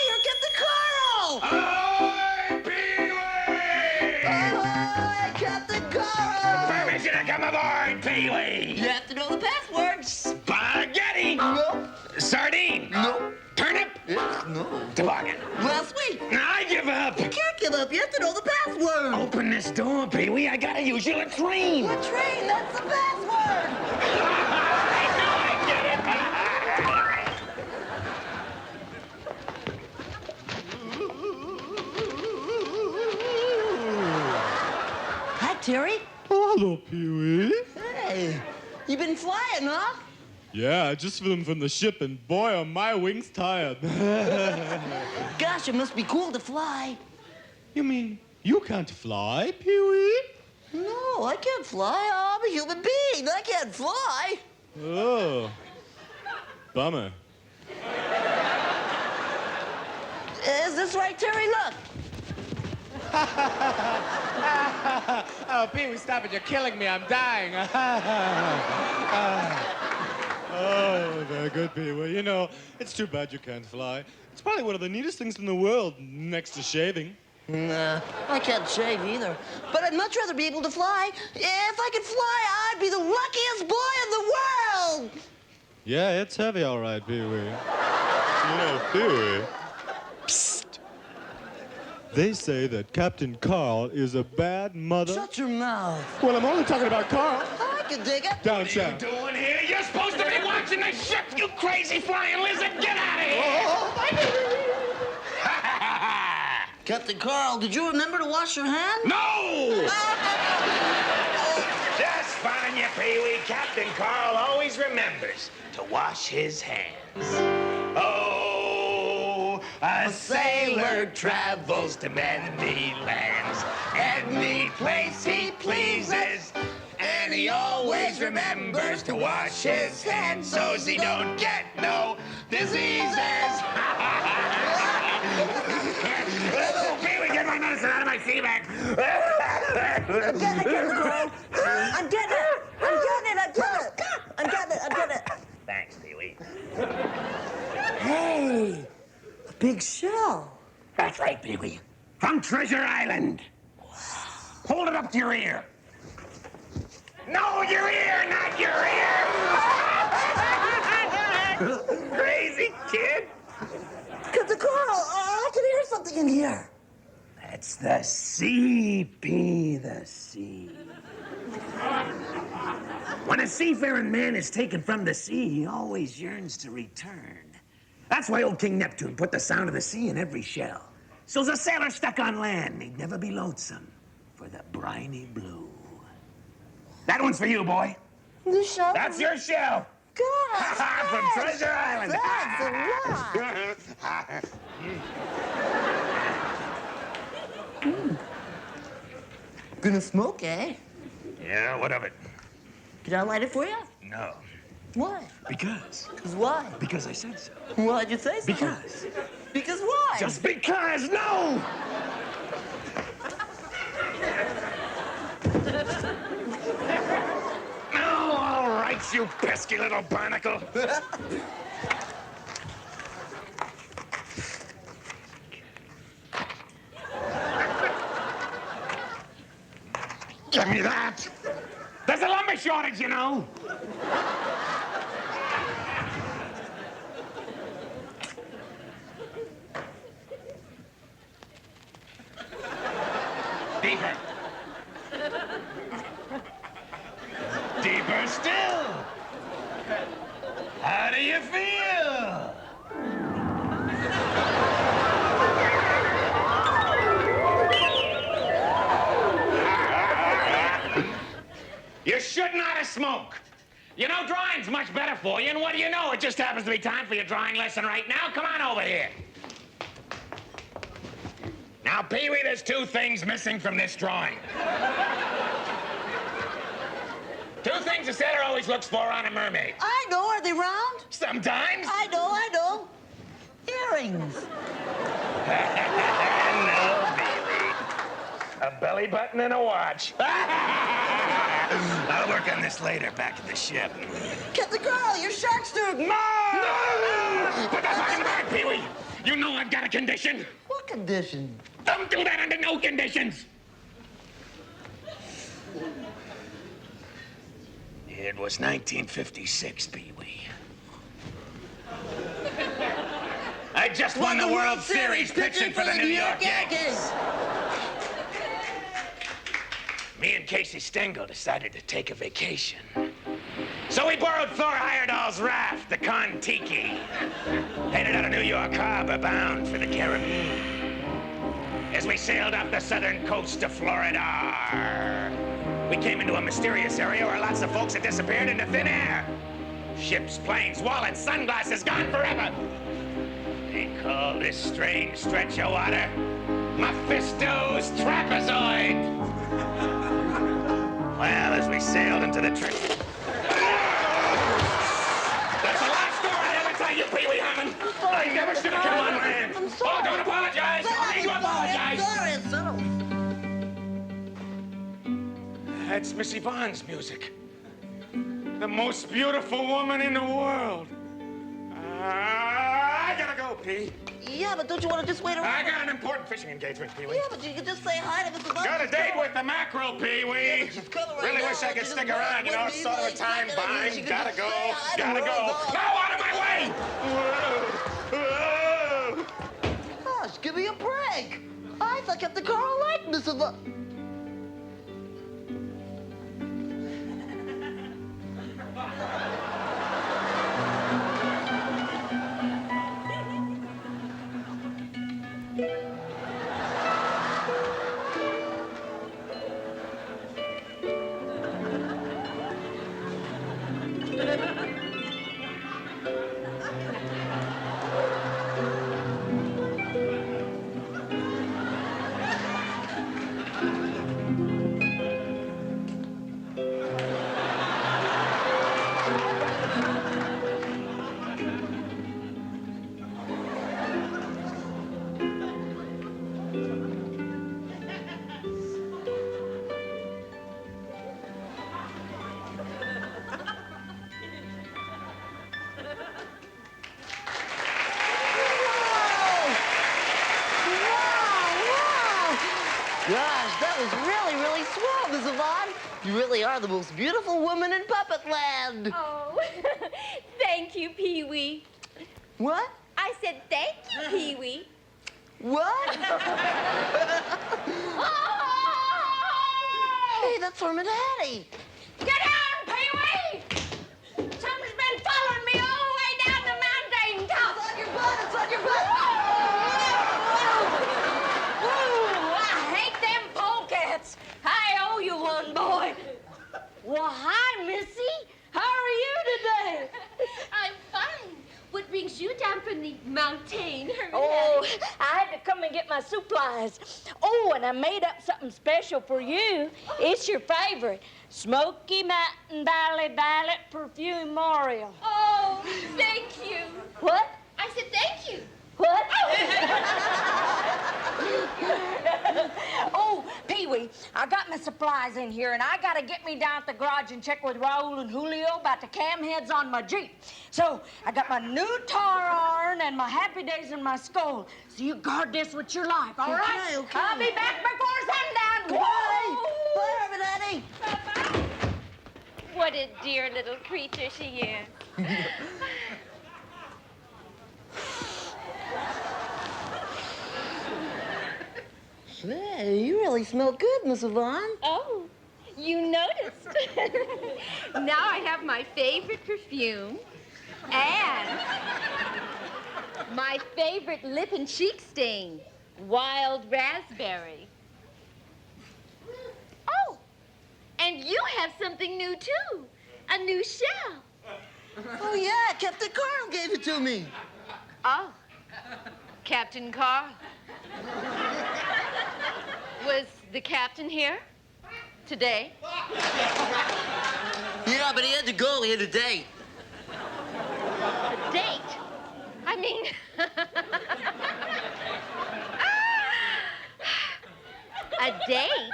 Speaker 2: you're Captain Carl.
Speaker 15: Ahoy, Pee-wee!
Speaker 2: Ahoy, Captain Carl.
Speaker 15: Permission to come aboard, Pee-wee!
Speaker 2: You have to know the password.
Speaker 15: Spaghetti!
Speaker 2: No.
Speaker 15: Sardine!
Speaker 2: No.
Speaker 15: Turnip!
Speaker 2: No.
Speaker 15: Toboggan!
Speaker 2: Last week.
Speaker 15: I give up!
Speaker 2: You can't give up. You have to know the password.
Speaker 15: Open this door, Pee-wee. I got a usual latrine.
Speaker 2: Latrine, that's the password.
Speaker 15: I know I get it.
Speaker 2: Hi, Terry.
Speaker 6: Hello, Pee-wee.
Speaker 2: Hey, you been flying, huh?
Speaker 6: Yeah, I just flew from the ship, and boy, are my wings tired.
Speaker 2: Gosh, it must be cool to fly.
Speaker 6: You mean you can't fly, Pee-wee?
Speaker 2: No, I can't fly. I'm a human being. I can't fly.
Speaker 6: Oh, bummer.
Speaker 2: Is this right, Terry? Look.
Speaker 6: Oh, Pee-wee, stop it. You're killing me. I'm dying. Oh, very good, Pee-wee. You know, it's too bad you can't fly. It's probably one of the neatest things in the world, next to shaving.
Speaker 2: Nah, I can't shave either. But I'd much rather be able to fly. If I could fly, I'd be the luckiest boy in the world.
Speaker 6: Yeah, it's heavy, all right, Pee-wee. You know, Pee-wee. Psst. They say that Captain Carl is a bad mother.
Speaker 2: Shut your mouth.
Speaker 6: Well, I'm only talking about Carl.
Speaker 2: I can dig it.
Speaker 6: Down
Speaker 15: What are you doing here? You're supposed to be watching the ship, you crazy flying lizard! Get out of here!
Speaker 2: Captain Carl, did you remember to wash your hands?
Speaker 15: No! Just fine, you Pee-wee. Captain Carl always remembers to wash his hands. Oh, a sailor travels to many lands, any place he pleases, and he always remembers to wash his hands so he don't get no diseases. Oh, Pee-wee, get my medicine out of my sea bag.
Speaker 2: I'm getting it, Captain Carl. I'm getting it.
Speaker 15: Thanks, Pee-wee.
Speaker 2: Hey, a big shell.
Speaker 15: That's right, Pee-wee. From Treasure Island. Hold it up to your ear. No, your ear, not your ear. Crazy kid.
Speaker 2: Captain Carl, I can hear something in here.
Speaker 7: It's the sea, P, the sea. When a seafaring man is taken from the sea, he always yearns to return. That's why old King Neptune put the sound of the sea in every shell. So as a sailor stuck on land, he'd never be lonesome for the briny blue. That one's for you, boy.
Speaker 1: The shell?
Speaker 7: That's your shell.
Speaker 1: Gosh,
Speaker 7: From Treasure Island.
Speaker 1: That's a lot.
Speaker 2: Gonna smoke, eh?
Speaker 7: Yeah, what of it?
Speaker 2: Can I light it for you?
Speaker 7: No.
Speaker 2: Why?
Speaker 7: Because.
Speaker 2: Because why?
Speaker 7: Because I said so.
Speaker 2: Why'd you say so?
Speaker 7: Because.
Speaker 2: Because why?
Speaker 7: Just because, no! Oh, all right, you pesky little barnacle. Give me that. There's a lumber shortage, you know. Deeper. Deeper still. How do you feel? You should not have smoked. You know, drawing's much better for you, and what do you know? It just happens to be time for your drawing lesson right now. Come on over here. Now, Pee-wee, there's two things missing from this drawing. Two things a sailor always looks for on a mermaid.
Speaker 2: I know. Are they round?
Speaker 7: Sometimes.
Speaker 2: I know. Earrings.
Speaker 7: No, Pee-wee. A belly button and a watch. I'll work on this later, back at the ship.
Speaker 2: Get the girl. You're shark student.
Speaker 7: No! Put that back in the bag, Pee-wee. You know I've got a condition.
Speaker 2: What condition?
Speaker 7: Don't do that under no conditions. It was 1956, Pee-wee. I just won the World Series pitching for the New York Yankees. Me and Casey Stengel decided to take a vacation. So we borrowed Thor Heyerdahl's raft, the Kon-Tiki. Headed out of New York Harbor, bound for the Caribbean. As we sailed up the southern coast of Florida, we came into a mysterious area where lots of folks had disappeared into thin air. Ships, planes, wallets, sunglasses, gone forever. They call this strange stretch of water Mephisto's trapezoid. Well, as we sailed into the trench... That's a long story, I never tell you, Pee-wee Hammond. I never should have come on land.
Speaker 2: I'm sorry.
Speaker 7: Oh, don't apologize. I need to apologize.
Speaker 2: I'm sorry.
Speaker 7: That's Miss Yvonne's music. The most beautiful woman in the world. I gotta go, Pee.
Speaker 2: Yeah, but don't you want to just wait around?
Speaker 7: I got an important fishing engagement, Pee-wee.
Speaker 2: Yeah, but you can just say hi to Mrs. Bunny.
Speaker 7: Got a date with the mackerel, Pee-wee.
Speaker 2: Yeah, but she's coming right
Speaker 7: Really
Speaker 2: now.
Speaker 7: wish I could
Speaker 2: She
Speaker 7: stick
Speaker 2: doesn't
Speaker 7: around, you know,
Speaker 2: want
Speaker 7: it's
Speaker 2: to
Speaker 7: sort of a
Speaker 2: be
Speaker 7: time
Speaker 2: like,
Speaker 7: bind.
Speaker 2: she could
Speaker 7: Gotta
Speaker 2: just
Speaker 7: go,
Speaker 2: say hi to
Speaker 7: gotta
Speaker 2: her,
Speaker 7: go.
Speaker 2: go.
Speaker 7: Now out of my way!
Speaker 2: Gosh, give me a break. I thought kept the car like Mrs. Bunny. Gosh, that was really, really swell, Miss Yvonne. You really are the most beautiful woman in Puppet Land.
Speaker 5: Oh, thank you, Pee-wee.
Speaker 2: What?
Speaker 5: I said thank you, Pee-wee.
Speaker 2: What? Hey, that's Herman Hattie.
Speaker 1: Get down, Pee-wee! Something's been following me all the way down the mountain top.
Speaker 2: It's on your butt, it's on your butt.
Speaker 1: Ooh, I hate them polecats. I owe you one, boy. Well, hi, Missy. How are you today?
Speaker 5: I'm fine. What brings you down from the mountain, Herman?
Speaker 1: Oh, I had to come and get my supplies. Oh, and I made up something special for you. It's your favorite. Smoky Mountain Valley Violet Perfume Memorial.
Speaker 5: Oh, thank you.
Speaker 1: What?
Speaker 5: I said thank you.
Speaker 1: What? Oh, Pee-wee, I got my supplies in here, and I gotta get me down at the garage and check with Raul and Julio about the cam heads on my Jeep. So, I got my new tar iron and my Happy Days in my skull. So you guard this with your life, all right?
Speaker 2: Okay.
Speaker 1: I'll be back before sundown.
Speaker 2: Bye. Bye, Herman Hattie.
Speaker 5: What a dear little creature she is.
Speaker 2: Hey, you really smell good, Miss Yvonne.
Speaker 5: Oh, you noticed. Now I have my favorite perfume and my favorite lip and cheek stain, wild raspberry. Oh, and you have something new, too. A new shell.
Speaker 2: Oh, yeah, Captain Carl gave it to me.
Speaker 5: Oh, Captain Carl. Was the captain here today?
Speaker 2: Yeah, but he had to go. He had a date.
Speaker 5: A date? I mean... A date?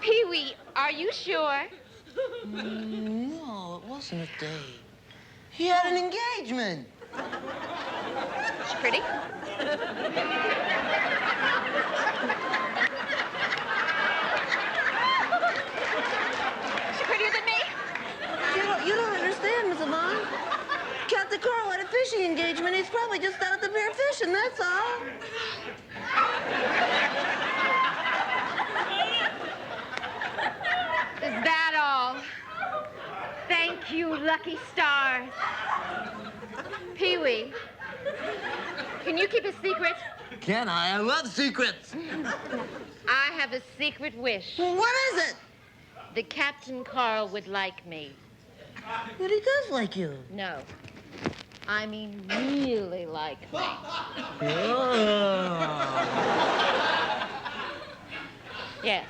Speaker 5: Pee-wee, are you sure?
Speaker 2: No, it wasn't a date. He had an engagement.
Speaker 5: She's pretty? She's prettier than me?
Speaker 2: You don't understand, Miss Yvonne. Captain Carl had a fishing engagement. He's probably just out at the pier fishing, that's all.
Speaker 5: Is that all? Thank you, lucky stars. Pee-wee, can you keep a secret?
Speaker 2: Can I? I love secrets.
Speaker 5: I have a secret wish.
Speaker 2: What is it?
Speaker 5: That Captain Carl would like me.
Speaker 2: But he does like you.
Speaker 5: No. I mean, really like me. Yes.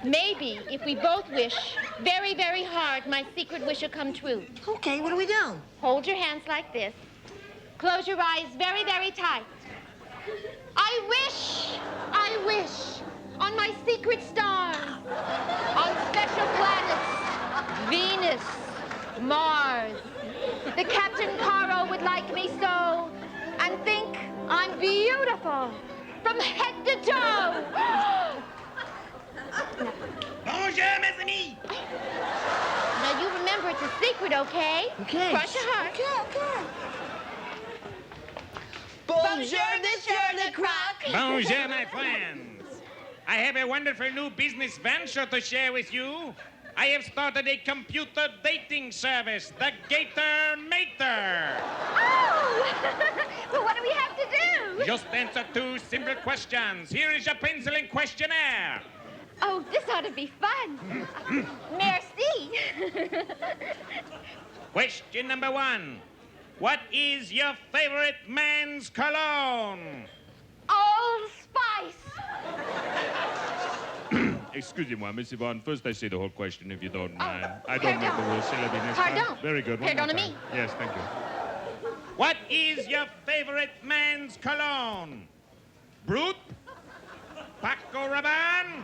Speaker 5: Maybe if we both wish very, very hard, my secret wish will come true.
Speaker 2: Okay, what do we do?
Speaker 5: Hold your hands like this. Close your eyes very, very tight. I wish on my secret stars, on special planets, Venus, Mars, the Captain Carl would like me so and think I'm beautiful from head to toe.
Speaker 7: Bonjour, mes amis.
Speaker 5: Now you remember it's a secret, okay?
Speaker 2: Okay.
Speaker 5: Cross your heart.
Speaker 2: Okay. Bonjour, Monsieur Le Croc.
Speaker 7: Bonjour, my friends. I have a wonderful new business venture to share with you. I have started a computer dating service, the Gator Mater.
Speaker 5: Oh! Well, what do we have to do?
Speaker 7: Just answer 2 simple questions. Here is your pencil and questionnaire.
Speaker 5: Oh, this ought to be fun. Merci.
Speaker 7: Question number 1. What is your favorite man's cologne?
Speaker 5: Old Spice.
Speaker 6: Excusez-moi, Miss Yvonne. First, I say the whole question, if you don't mind. I
Speaker 5: pardon.
Speaker 6: don't make the rules. C'est la vie, n'est-ce pas?
Speaker 5: Pardon.
Speaker 6: Very good. One
Speaker 5: Pardon
Speaker 6: more
Speaker 5: to
Speaker 6: time.
Speaker 5: me.
Speaker 6: Yes, thank you.
Speaker 7: What is your favorite man's cologne? Brute, Paco Rabanne,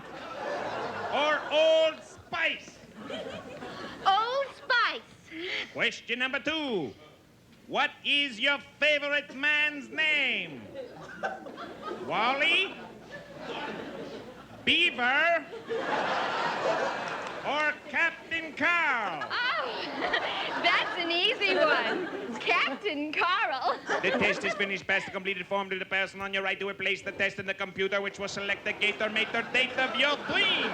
Speaker 7: or Old Spice?
Speaker 5: Old Spice.
Speaker 7: Question number 2. What is your favorite man's name? Wally, Beaver, or Captain Carl?
Speaker 5: Oh, that's an easy one. Captain Carl.
Speaker 7: The test is finished. Pass the completed form to the person on your right to replace the test in the computer, which will select the gate or mate or date of your dreams.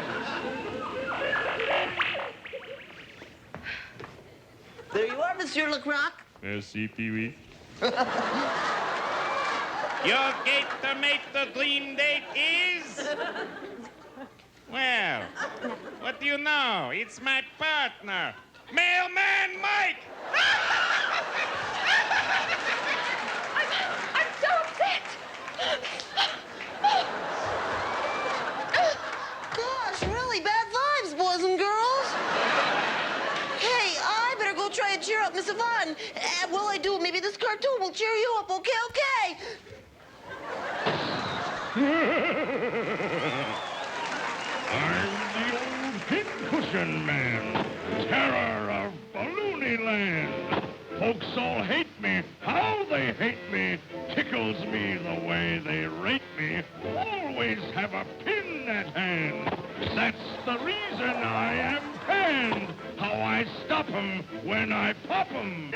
Speaker 2: There you are, Monsieur Lecroc.
Speaker 6: Merci, Pee-wee.
Speaker 7: Your gate or mate or dream date is... Well, what do you know? It's my partner, Mailman Mike!
Speaker 5: I'm so upset.
Speaker 2: Gosh, really bad vibes, boys and girls. Hey, I better go try and cheer up Miss Yvonne. And while I do, maybe this cartoon will cheer you up, okay?
Speaker 8: I'm the old pincushion man, terror of Balloony Land. Folks all hate me. How they hate me tickles me the way they rate me. Always have a pin at hand. That's the reason I am panned. How I stop 'em when I pop 'em.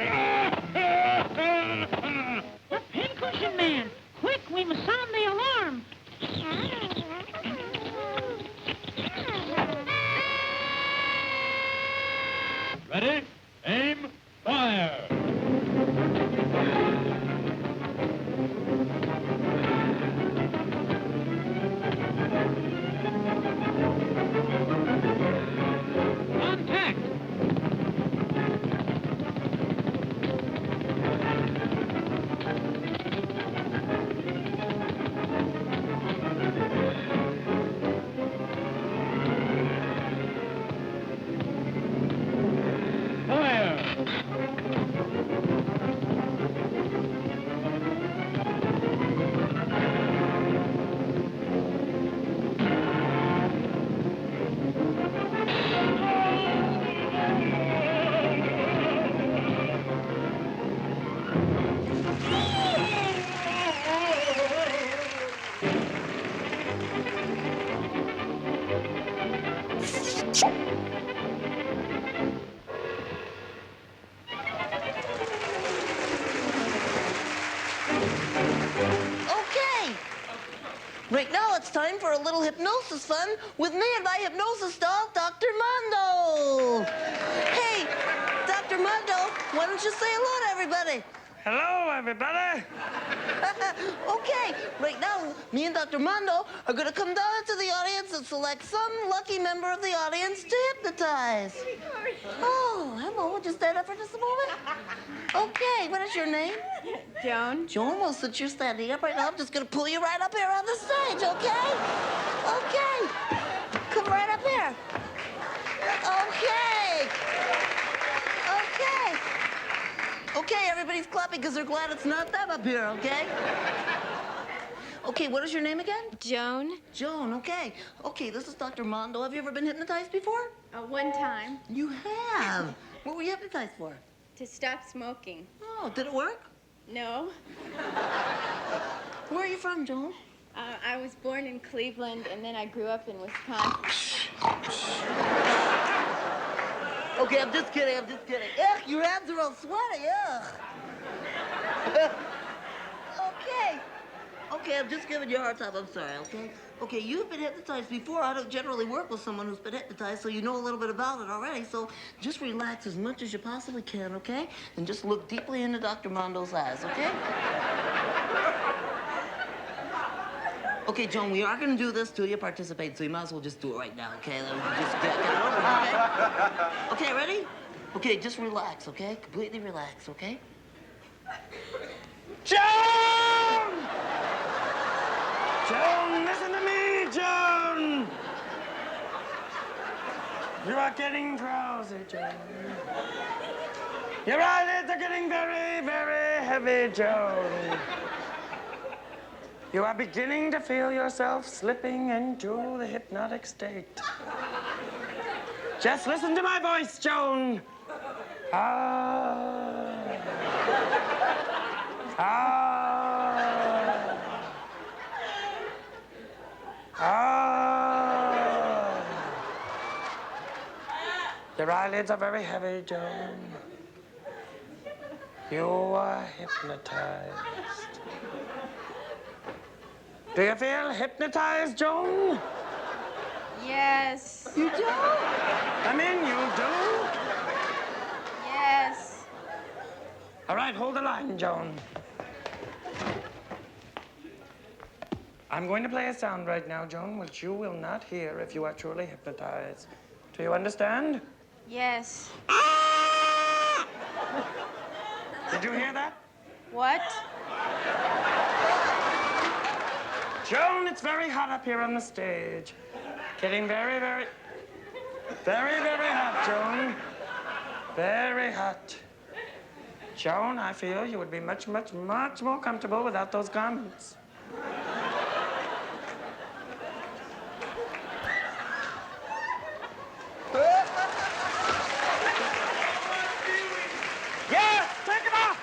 Speaker 1: The pincushion man! Quick, we must sound the alarm!
Speaker 8: Ready? Aim, fire!
Speaker 1: Contact!
Speaker 2: Okay. Right now it's time for a little hypnosis fun with me and my hypnosis doll, Dr. Mondo. Hey, Dr. Mondo, why don't you say hello to everybody?
Speaker 7: Hello, everybody.
Speaker 2: Okay, right now, me and Dr. Mondo are gonna come down into the audience and select some lucky member of the audience to hypnotize. Oh, hello, would you stand up for just a moment? Okay, what is your name?
Speaker 5: Joan.
Speaker 2: Joan, well, since you're standing up right now, I'm just gonna pull you right up here on the stage, okay? Okay, come right up here. Okay. Okay. Okay, everybody's clapping because they're glad it's not them up here, okay? Okay, what is your name again?
Speaker 5: Joan.
Speaker 2: Joan, okay. Okay, this is Dr. Mondo. Have you ever been hypnotized before?
Speaker 5: One time.
Speaker 2: You have? What were you hypnotized for?
Speaker 5: To stop smoking.
Speaker 2: Oh, did it work?
Speaker 5: No.
Speaker 2: Where are you from, Joan?
Speaker 5: I was born in Cleveland, and then I grew up in Wisconsin.
Speaker 2: Okay, I'm just kidding, Ugh, your hands are all sweaty, ugh. Okay. Okay, I'm just giving you a hard time, I'm sorry, okay? Okay, you've been hypnotized before. I don't generally work with someone who's been hypnotized, so you know a little bit about it already. So just relax as much as you possibly can, okay? And just look deeply into Dr. Mondo's eyes, okay? Okay, Joan, we are gonna do this till you participate, so you might as well just do it right now, okay? Just get it over, okay? Okay, ready? Okay, just relax, okay? Completely relax, okay?
Speaker 7: Joan! Joan, listen to me, Joan! You are getting drowsy, Joan. Your eyelids are getting very, very heavy, Joan. You are beginning to feel yourself slipping into the hypnotic state. Just listen to my voice, Joan. Ah. Ah. Ah. Your eyelids are very heavy, Joan.
Speaker 9: You are hypnotized. Do you feel hypnotized, Joan?
Speaker 1: Yes.
Speaker 9: You do? I mean, you do?
Speaker 1: Yes.
Speaker 9: All right, hold the line, Joan. I'm going to play a sound right now, Joan, which you will not hear if you are truly hypnotized. Do you understand?
Speaker 1: Yes.
Speaker 9: Did you hear that?
Speaker 1: What?
Speaker 9: Joan, it's very hot up here on the stage. Getting very, very hot, Joan. Very hot. Joan, I feel you would be much, much, much more comfortable without those garments. Yeah, take it off!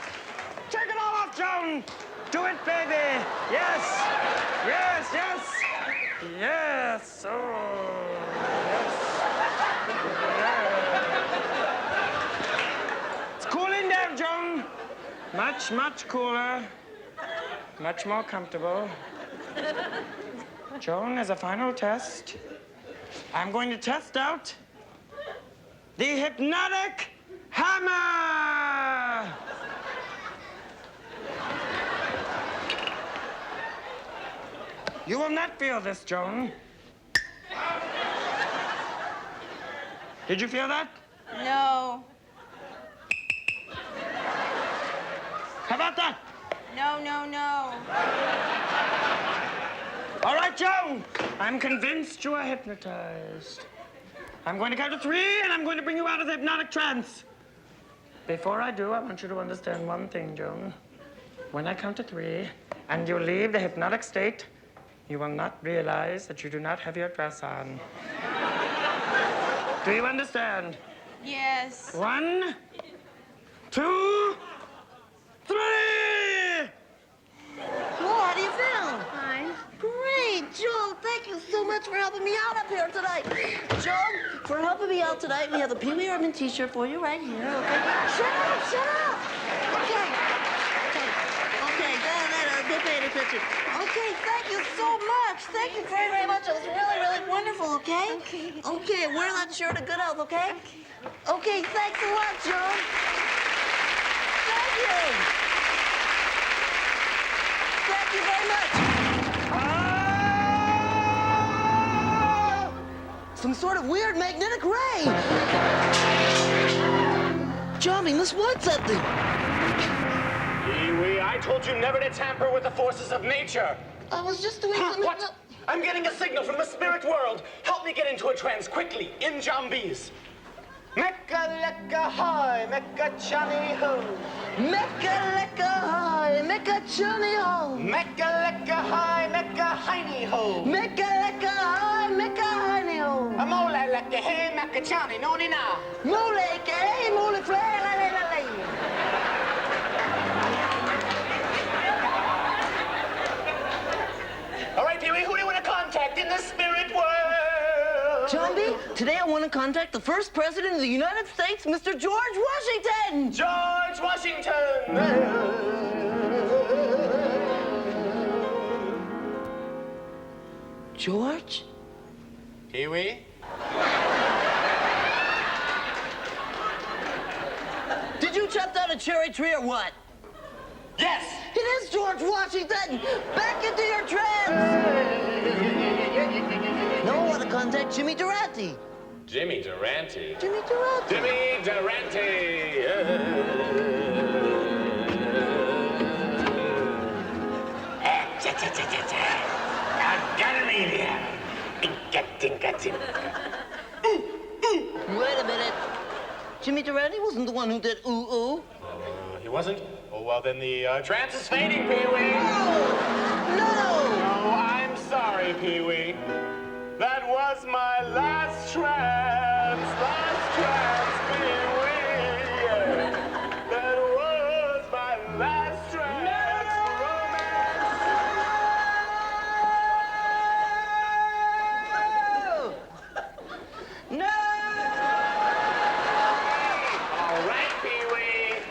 Speaker 9: Take it all off, Joan! Do it, baby! Yes! Yes, yes! Yes! Oh, yes. Yeah. It's cooling down, Joan. Much, much cooler. Much more comfortable. Joan, as a final test, I'm going to test out the hypnotic hammer! You will not feel this, Joan. Did you feel that?
Speaker 1: No.
Speaker 9: How about that?
Speaker 1: No, no, no.
Speaker 9: All right, Joan. I'm convinced you are hypnotized. I'm going to count to 3, and I'm going to bring you out of the hypnotic trance. Before I do, I want you to understand one thing, Joan. When I count to 3, and you leave the hypnotic state, you will not realize that you do not have your dress on. Do you understand?
Speaker 1: Yes.
Speaker 9: 1, 2, 3!
Speaker 2: Well, how do you feel?
Speaker 1: Fine.
Speaker 2: Great, Joan. Thank you so much for helping me out up here tonight. Joan, for helping me out tonight, we have the Pee Wee Herman t-shirt for you right here, okay? Shut up, shut up! Okay. Go pay attention. Okay, thank you so much. Thank you very, very much. It was really, really wonderful, okay? Okay, wear that shirt in good health, okay? Okay, thanks a lot, Joan. Thank you. Thank you very much. Some sort of weird magnetic ray. Johnny, this was something.
Speaker 7: Pee-wee, I told you never to tamper with the forces of nature.
Speaker 2: I was just doing something.
Speaker 7: What? I'm getting a signal from the spirit world. Help me get into a trance quickly, in Jambis.
Speaker 12: Mecca lecca hi, Mecca chani ho.
Speaker 2: Mecca lecca hi, Mecca chani ho.
Speaker 12: Mecca lecca hi, Mecca heiny ho.
Speaker 2: Mecca lecca hi, Mecca heiny ho.
Speaker 12: A mole lecca hey, Mecca chani no ni na.
Speaker 2: Mole ke hey, mole flare la la la la.
Speaker 7: All right, Pee-wee, who do you want to contact in the spirit world?
Speaker 2: Chumby, today I want to contact the first president of the United States, Mr. George Washington.
Speaker 7: George Washington.
Speaker 2: George?
Speaker 7: Pee-wee?
Speaker 2: Did you chop down a cherry tree or what?
Speaker 7: Yes!
Speaker 2: It is George Washington! Back into your trance! Now I want to contact Jimmy Durante.
Speaker 7: Jimmy Durante.
Speaker 2: Jimmy Durante.
Speaker 7: Jimmy Durante.
Speaker 2: Wait a minute. Jimmy Durante wasn't the one who did ooh-ooh.
Speaker 7: He wasn't? Oh, well, then the trance is fading, Pee-wee.
Speaker 2: No!
Speaker 7: Oh, I'm sorry, Pee-wee. That was my last trance, Pee-wee. That was my last trance
Speaker 2: No! No!
Speaker 7: All right, Pee-wee.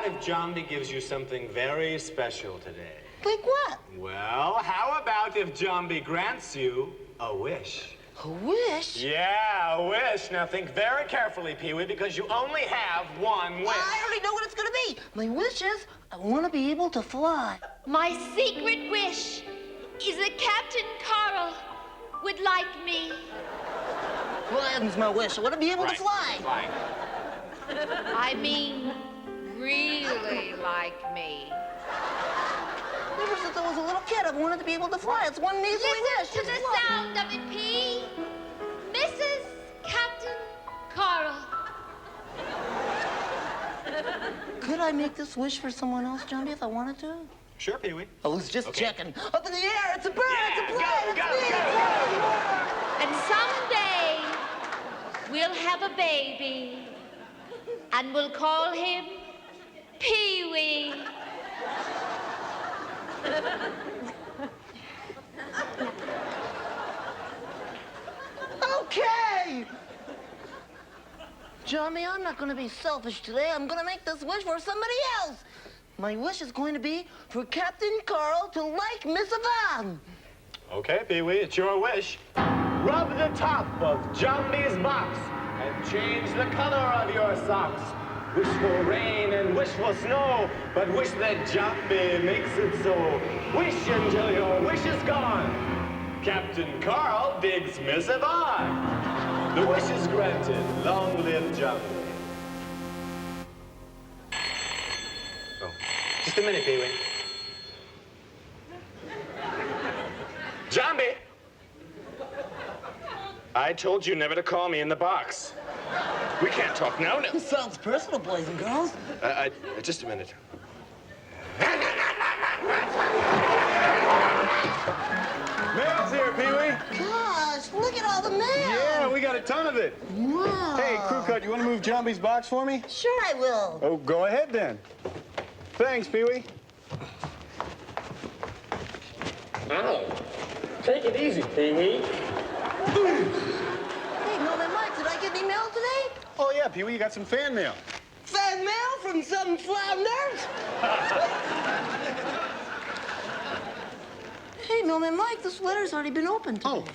Speaker 13: if Jambi gives you something very special today?
Speaker 2: Like what?
Speaker 13: Well, how about if Jambi grants you a wish?
Speaker 2: A wish?
Speaker 13: Yeah, a wish. Now think very carefully, Pee-wee, because you only have one wish.
Speaker 2: I already know what it's gonna be. My wish is I want to be able to fly.
Speaker 5: My secret wish is that Captain Carl would like me.
Speaker 2: Well, that's my wish. I want to be able to fly.
Speaker 13: Flying.
Speaker 5: I mean, really like me.
Speaker 2: Ever since I was a little kid, I've wanted to be able to fly. It's one easy wish.
Speaker 5: Listen to the sound of it, P. Mrs. Captain Carl.
Speaker 2: Could I make this wish for someone else, Jambi, if I wanted to?
Speaker 13: Sure, Pee-wee.
Speaker 2: I was just checking. Up in the air, it's a bird, it's a plane,
Speaker 13: go,
Speaker 2: it's me,
Speaker 13: go,
Speaker 2: it's me.
Speaker 5: And someday we'll have a baby, and we'll call him Pee-wee.
Speaker 2: Okay! Jambi, I'm not going to be selfish today. I'm going to make this wish for somebody else. My wish is going to be for Captain Carl to like Miss Yvonne.
Speaker 13: Okay, Pee-wee, it's your wish. Rub the top of Jambi's box and change the color of your socks. Wish for rain and wish for snow, but wish that Jambi makes it so. Wish until your wish is gone. Captain Carl digs Miss Yvonne. The wish is granted. Long live Jambi. Oh, just a minute, Pee-wee. Jambi! I told you never to call me in the box. We can't talk now.
Speaker 2: It sounds personal, boys and girls.
Speaker 13: Just a minute. Mail's here, Pee-wee.
Speaker 2: Gosh, look at all the mail.
Speaker 4: Yeah, we got a ton of it.
Speaker 2: Wow.
Speaker 4: Hey, Crew Cut, you want to move Jambi's box for me?
Speaker 2: Sure I will.
Speaker 4: Oh, go ahead then. Thanks, Pee-wee.
Speaker 13: Ow. Take it easy, Pee-wee.
Speaker 2: Hey, Norman Mike, did I get any mail today?
Speaker 4: Oh, yeah, Pee-wee, you got some fan mail.
Speaker 2: Fan mail from some flounders? Hey, Norman Mike, this letter's already been opened today.
Speaker 4: Oh.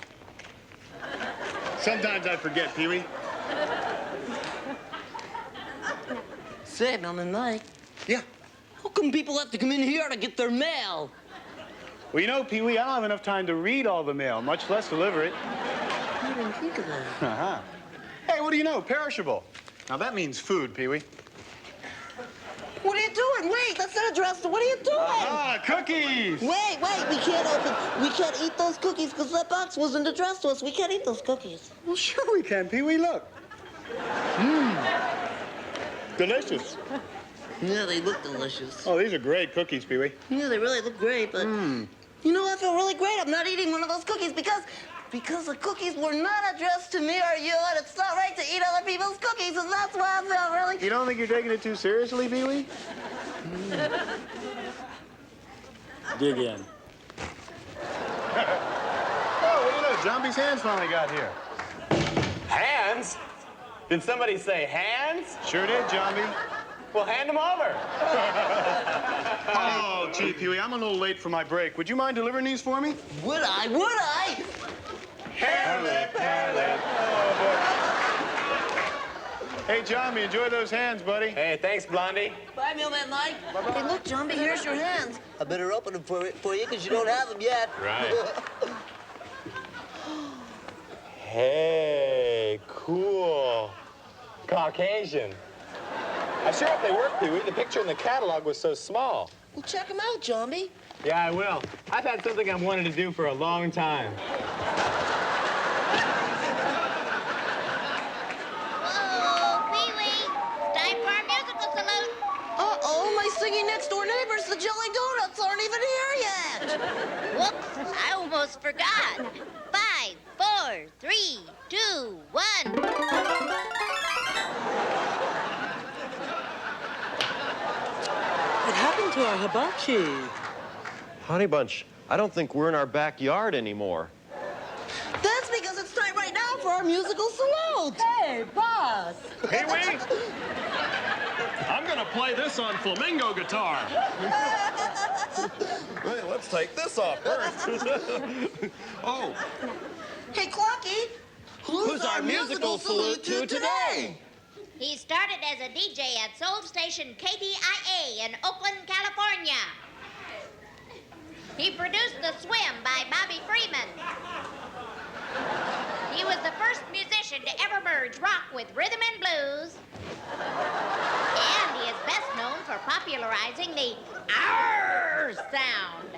Speaker 4: Sometimes I forget, Pee-wee.
Speaker 2: Say, Norman Mike.
Speaker 4: Yeah?
Speaker 2: How come people have to come in here to get their mail?
Speaker 4: Well, you know, Pee-wee, I don't have enough time to read all the mail, much less deliver it.
Speaker 2: I didn't think of that.
Speaker 4: Uh-huh. Hey, what do you know? Perishable. Now, that means food, Pee-wee.
Speaker 2: What are you doing? Wait, that's not addressed. What are you doing?
Speaker 4: Ah, cookies!
Speaker 2: Wait, we can't eat those cookies because that box wasn't addressed to us. We can't eat those cookies.
Speaker 4: Well, sure we can, Pee-wee, look. Mmm. Delicious.
Speaker 2: Yeah, they look delicious.
Speaker 4: Oh, these are great cookies, Pee-wee.
Speaker 2: Yeah, they really look great, but you know, I feel really great. I'm not eating one of those cookies because the cookies were not addressed to me or you, and it's not right to eat other people's cookies, and that's why I feel really...
Speaker 4: You don't think you're taking it too seriously, Pee-wee? Dig in. Oh, what do you know? Jambi's hands finally got here.
Speaker 13: Hands? Did somebody say hands?
Speaker 4: Sure did, Jambi.
Speaker 13: Well, hand them over.
Speaker 4: Oh, gee, Pee-wee, I'm a little late for my break. Would you mind delivering these for me?
Speaker 2: Would I? Would I?
Speaker 13: Hairlip, hairlip.
Speaker 4: Oh, boy. Hey, Jambi, enjoy those hands, buddy.
Speaker 13: Hey, thanks, Blondie.
Speaker 2: Bye, Mailman Mike. Hey, look, Jambi, here's your hands. I better open them for you because you don't have them yet.
Speaker 13: Right. Hey, cool. Caucasian. I sure hope they work, Pee-wee. The picture in the catalog was so small.
Speaker 2: Well, check them out, Jambi.
Speaker 13: Yeah, I will. I've had something I've wanted to do for a long time.
Speaker 3: Whoa, Pee-wee. It's time for our musical salute.
Speaker 2: Uh-oh, my singing next-door neighbors, the Jelly Donuts, aren't even here yet.
Speaker 3: Whoops, I almost forgot. 5, 4, 3, 2, 1.
Speaker 2: What happened to our hibachi?
Speaker 14: Honey Bunch, I don't think we're in our backyard anymore.
Speaker 2: That's because it's time right now for our musical salute. Hey, boss.
Speaker 13: Pee-wee?
Speaker 14: I'm gonna play this on flamingo guitar. Hey, let's take this off first. Oh.
Speaker 2: Hey, Clocky, who's our musical salute to today?
Speaker 3: He started as a DJ at Soul Station KDIA in Oakland, California. He produced The Swim by Bobby Freeman. He was the first musician to ever merge rock with rhythm and blues. And he is best known for popularizing the R sound.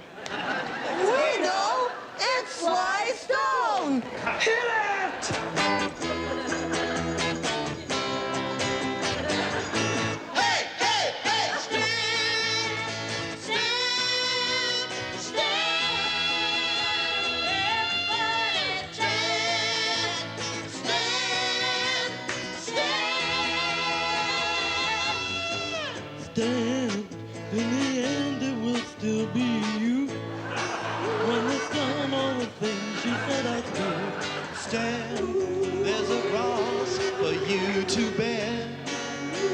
Speaker 2: We know it's Sly Stone. Hit it! Hey, hey, hey!
Speaker 1: Stand, in the end it will still be you. When there's done all the things you said I'd do. Stand, there's a cross for you to bear.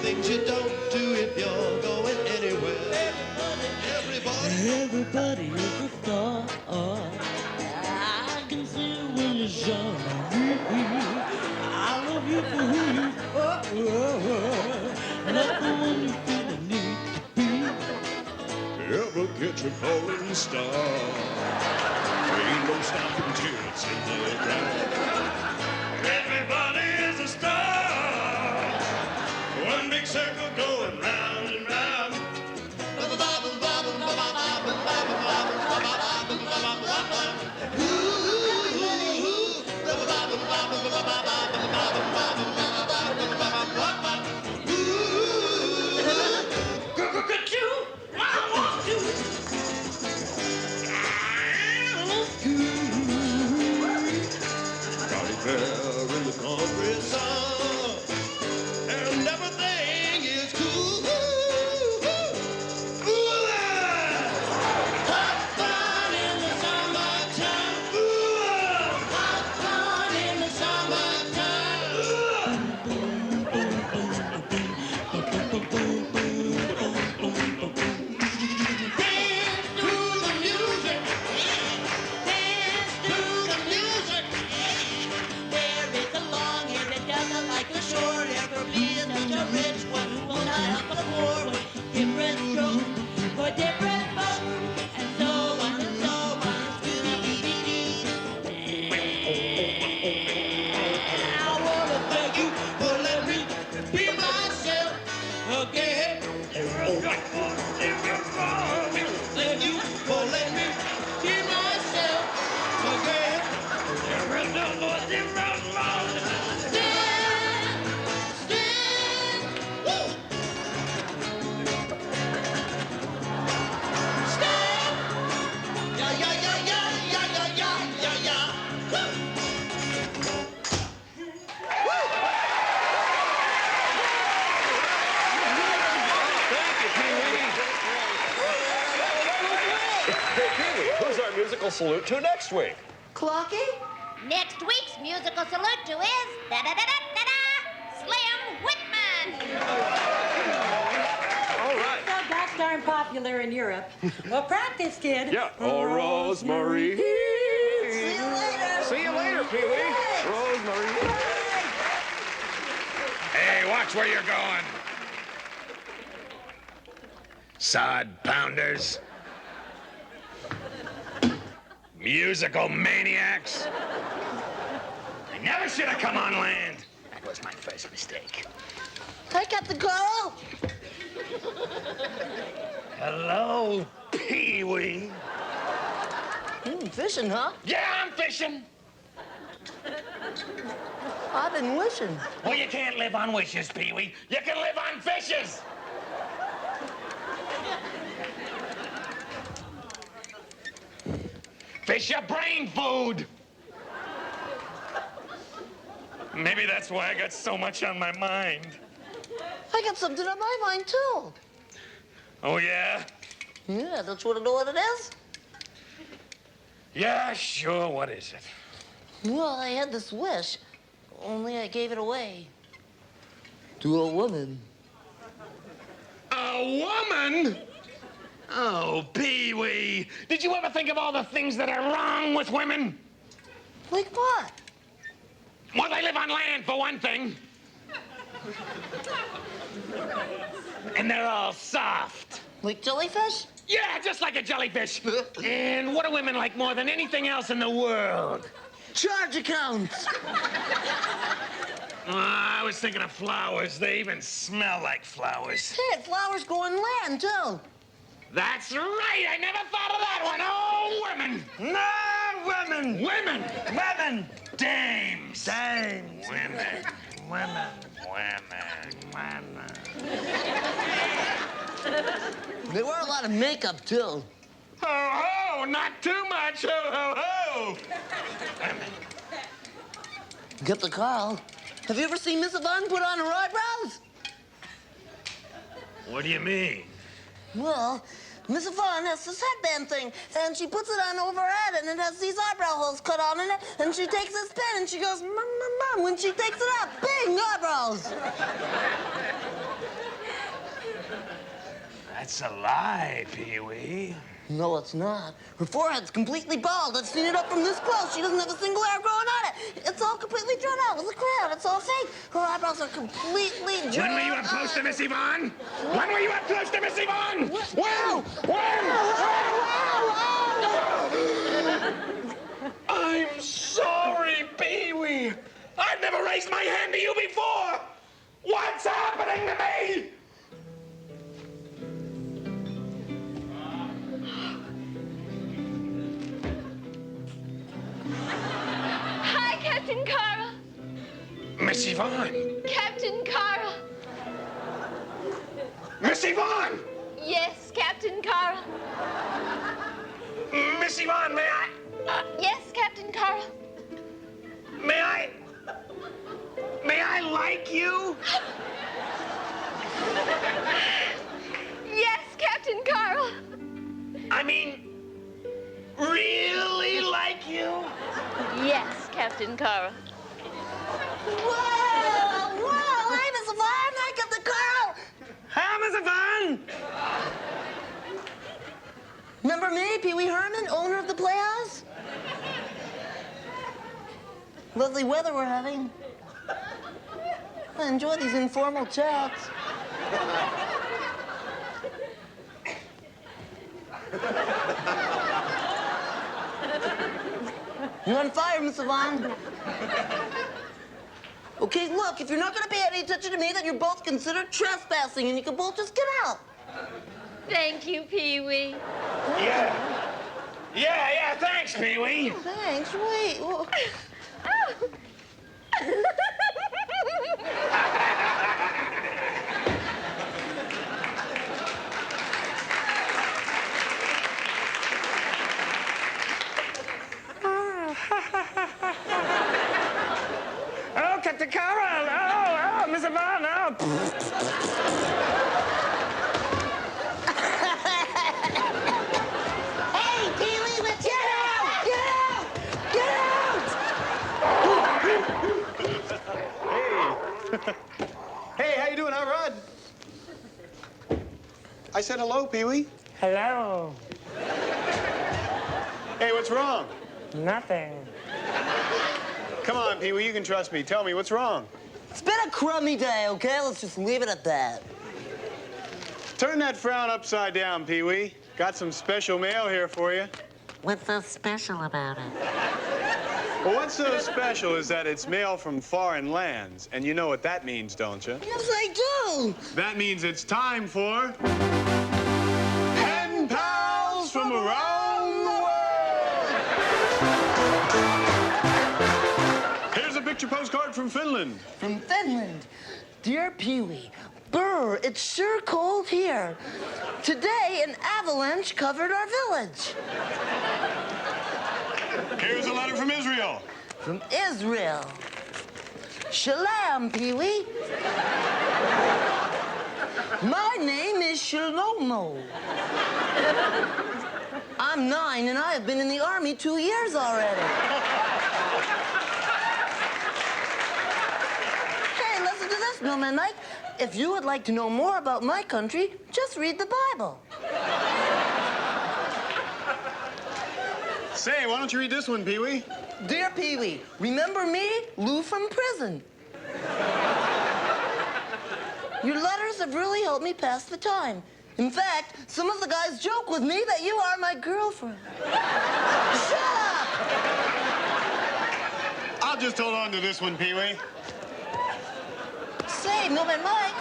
Speaker 1: Things you don't do if you're going anywhere. Everybody is a star. I can see it when you shine. I love you for who you are. Not the one you feel the need to be. Ever get your falling star? Ain't no stopping till it's in the ground. Everybody is a star. One big circle going round and round. There in the country sun, and everything is cool. Hot fun in the summertime. Hot fun in the summertime. Dance to the music. Dance to the music. There is a long-haired devil like the shore. Ever be such a rich one who will not help the poor with different strokes for different folks, and so on and so on. I wanna thank you for letting me be myself again. Thank you for letting me be myself again. There is no more different love. Stand, woo. Stand, yeah, yeah, yeah, yeah, yeah, yeah, yeah, yeah, yeah. Woo.
Speaker 14: Hey, Pee-wee, who's our musical salute to next week?
Speaker 2: Clocky?
Speaker 3: Next week's musical salute to is Slim Whitman.
Speaker 14: All right.
Speaker 11: So gosh darn popular in Europe. Well, practice, kid.
Speaker 14: Yeah. Oh, Rosemary.
Speaker 2: See you later.
Speaker 14: See you later, Pee-wee. Rosemary.
Speaker 7: Hey, watch where you're going. Sod pounders. Musical maniacs. I never should have come on land. That was my first mistake.
Speaker 2: I got the call.
Speaker 7: Hello, Pee-wee.
Speaker 2: Fishing, huh?
Speaker 7: Yeah, I'm fishing.
Speaker 2: I've been wishing.
Speaker 7: Well, you can't live on wishes, Pee-wee. You can live on fishes. Fish your brain food. Maybe that's why I got so much on my mind.
Speaker 2: I got something on my mind, too.
Speaker 7: Oh, yeah?
Speaker 2: Yeah, don't you want to know what it is?
Speaker 7: Yeah, sure. What is it?
Speaker 2: Well, I had this wish, only I gave it away. To a woman.
Speaker 7: A woman? Oh, Pee-wee. Did you ever think of all the things that are wrong with women?
Speaker 2: Like what?
Speaker 7: Well, they live on land, for one thing. And they're all soft.
Speaker 2: Like jellyfish?
Speaker 7: Yeah, just like a jellyfish. And what do women like more than anything else in the world?
Speaker 2: Charge accounts.
Speaker 7: I was thinking of flowers. They even smell like flowers.
Speaker 2: Hey, flowers grow on land, too.
Speaker 7: That's right. I never thought of that one. Oh, women.
Speaker 9: No, women.
Speaker 7: Women.
Speaker 9: Women.
Speaker 7: Dames.
Speaker 9: Dames.
Speaker 7: Women.
Speaker 9: Women.
Speaker 7: Women.
Speaker 2: They wear a lot of makeup, too.
Speaker 7: Ho, ho, not too much. Ho, ho, ho. Women.
Speaker 2: Get the Carl. Have you ever seen Miss Yvonne put on her eyebrows?
Speaker 7: What do you mean?
Speaker 2: Well, Miss Yvonne has this headband thing, and she puts it on over her head, and it has these eyebrow holes cut on in it, and she takes this pen, and she goes, mum, mum, mum. When she takes it out, bing, eyebrows.
Speaker 7: That's a lie, Pee-wee.
Speaker 2: No, it's not. Her forehead's completely bald. I've seen it up from this close. She doesn't have a single hair growing on it. It's all completely drawn out with a crayon. It's all fake. Her eyebrows are completely drawn
Speaker 7: When were you up close to Miss Yvonne? When were you up close to Miss Yvonne? When? I'm sorry, Pee-wee. I've never raised my hand to you before. What's happening to me?
Speaker 5: Hi, Captain Carl.
Speaker 7: Miss Yvonne.
Speaker 5: Captain Carl.
Speaker 7: Miss Yvonne.
Speaker 5: Yes, Captain Carl.
Speaker 7: Miss Yvonne, may I?
Speaker 5: Yes, Captain Carl.
Speaker 7: May I like you?
Speaker 5: Yes, Captain Carl.
Speaker 7: I mean, really like you?
Speaker 5: Yes, Captain Carl.
Speaker 2: Whoa, hey, Miss Yvonne, I got the Carl.
Speaker 9: Hi, Miss Yvonne.
Speaker 2: Remember me, Pee-wee Herman, owner of the Playhouse? Lovely weather we're having. I enjoy these informal chats. You're on fire, Miss Yvonne. Okay, look, if you're not going to pay any attention to me, then you're both considered trespassing, and you can both just get out.
Speaker 5: Thank you, Pee-wee.
Speaker 7: Yeah, thanks, Pee-wee.
Speaker 2: Thanks, wait. Well,
Speaker 9: Oh, Captain Carl. Oh, Miss Yvonne. Oh.
Speaker 2: hey, Pee-wee, let's get out! Get out! Get out!
Speaker 4: Hey, how you doing, Hot Rod? I said hello, Pee-wee.
Speaker 9: Hello.
Speaker 4: Hey, what's wrong?
Speaker 9: Nothing.
Speaker 4: Come on, Pee-wee, you can trust me. Tell me, what's wrong?
Speaker 2: It's been a crummy day, okay? Let's just leave it at that.
Speaker 4: Turn that frown upside down, Pee-wee. Got some special mail here for you.
Speaker 2: What's so special about it?
Speaker 4: Well, what's so special is that it's mail from foreign lands. And you know what that means, don't you?
Speaker 2: Yes, I do.
Speaker 4: That means it's time for... Pen Pals from around the world! Here's a picture postcard from Finland.
Speaker 2: From Finland. Dear Pee-wee, brr, it's sure cold here. Today, an avalanche covered our village.
Speaker 4: Here's a letter from Israel.
Speaker 2: From Israel. Shalom, Pee-wee. My name is Shlomo. I'm 9, and I have been in the army 2 years already. Hey, listen to this, Snowman Mike. If you would like to know more about my country, just read the Bible.
Speaker 4: Say, why don't you read this one, Pee-wee?
Speaker 2: Dear Pee-wee, remember me, Lou from prison. Your letters have really helped me pass the time. In fact, some of the guys joke with me that you are my girlfriend. Shut up!
Speaker 4: I'll just hold on to this one, Pee-wee.
Speaker 2: Say, Milkman Mike,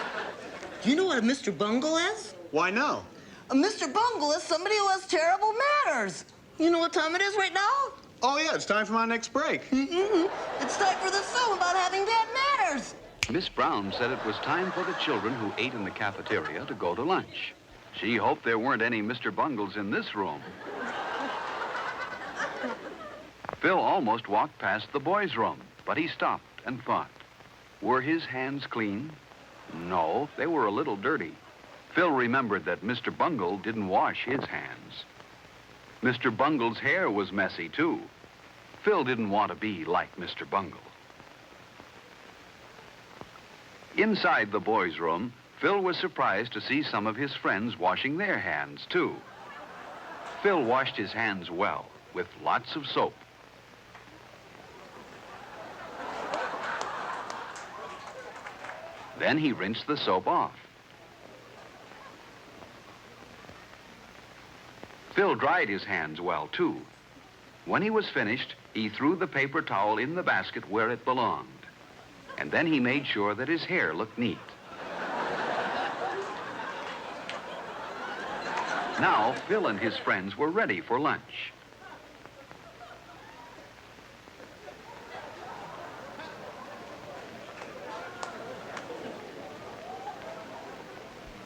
Speaker 2: do you know what a Mr. Bungle is?
Speaker 4: Why, no.
Speaker 2: A Mr. Bungle is somebody who has terrible manners. You know what time it is right now?
Speaker 4: Oh, yeah, it's time for my next break.
Speaker 2: It's time for the song about having bad manners.
Speaker 16: Miss Brown said it was time for the children who ate in the cafeteria to go to lunch. She hoped there weren't any Mr. Bungles in this room. Phil almost walked past the boys' room, but he stopped and thought. Were his hands clean? No, they were a little dirty. Phil remembered that Mr. Bungle didn't wash his hands. Mr. Bungle's hair was messy, too. Phil didn't want to be like Mr. Bungle. Inside the boys' room, Phil was surprised to see some of his friends washing their hands, too. Phil washed his hands well, with lots of soap. Then he rinsed the soap off. Phil dried his hands well, too. When he was finished, he threw the paper towel in the basket where it belonged. And then he made sure that his hair looked neat. Now, Phil and his friends were ready for lunch.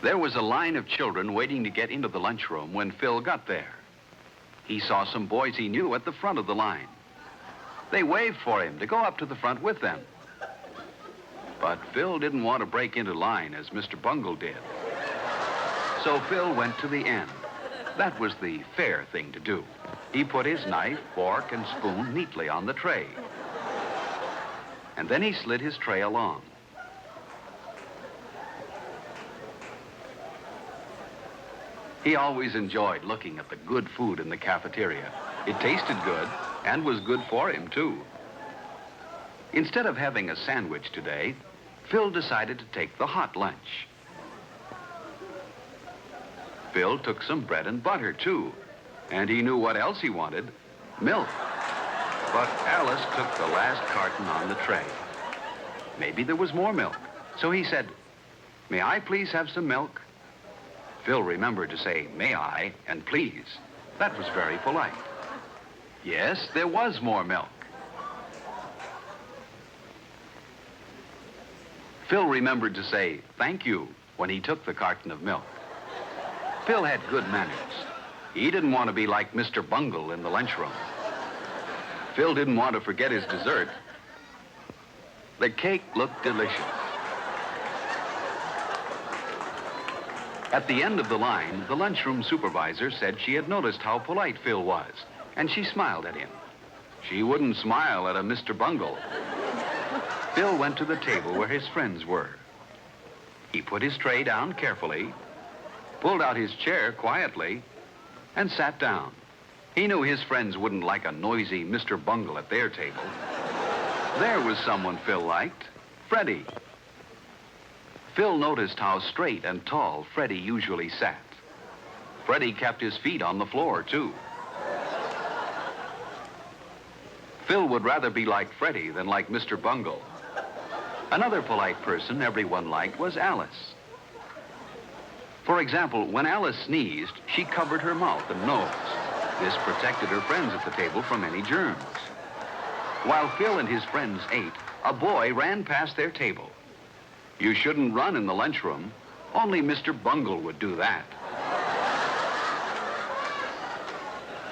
Speaker 16: There was a line of children waiting to get into the lunchroom when Phil got there. He saw some boys he knew at the front of the line. They waved for him to go up to the front with them. But Phil didn't want to break into line as Mr. Bungle did. So Phil went to the end. That was the fair thing to do. He put his knife, fork, and spoon neatly on the tray. And then he slid his tray along. He always enjoyed looking at the good food in the cafeteria. It tasted good and was good for him, too. Instead of having a sandwich today, Phil decided to take the hot lunch. Phil took some bread and butter, too. And he knew what else he wanted, milk. But Alice took the last carton on the tray. Maybe there was more milk. So he said, "May I please have some milk?" Phil remembered to say, "May I?" and "please." That was very polite. Yes, there was more milk. Phil remembered to say, "Thank you," when he took the carton of milk. Phil had good manners. He didn't want to be like Mr. Bungle in the lunchroom. Phil didn't want to forget his dessert. The cake looked delicious. At the end of the line, the lunchroom supervisor said she had noticed how polite Phil was, and she smiled at him. She wouldn't smile at a Mr. Bungle. Phil went to the table where his friends were. He put his tray down carefully, pulled out his chair quietly, and sat down. He knew his friends wouldn't like a noisy Mr. Bungle at their table. There was someone Phil liked, Freddie. Phil noticed how straight and tall Freddie usually sat. Freddie kept his feet on the floor, too. Phil would rather be like Freddie than like Mr. Bungle. Another polite person everyone liked was Alice. For example, when Alice sneezed, she covered her mouth and nose. This protected her friends at the table from any germs. While Phil and his friends ate, a boy ran past their table. You shouldn't run in the lunchroom. Only Mr. Bungle would do that.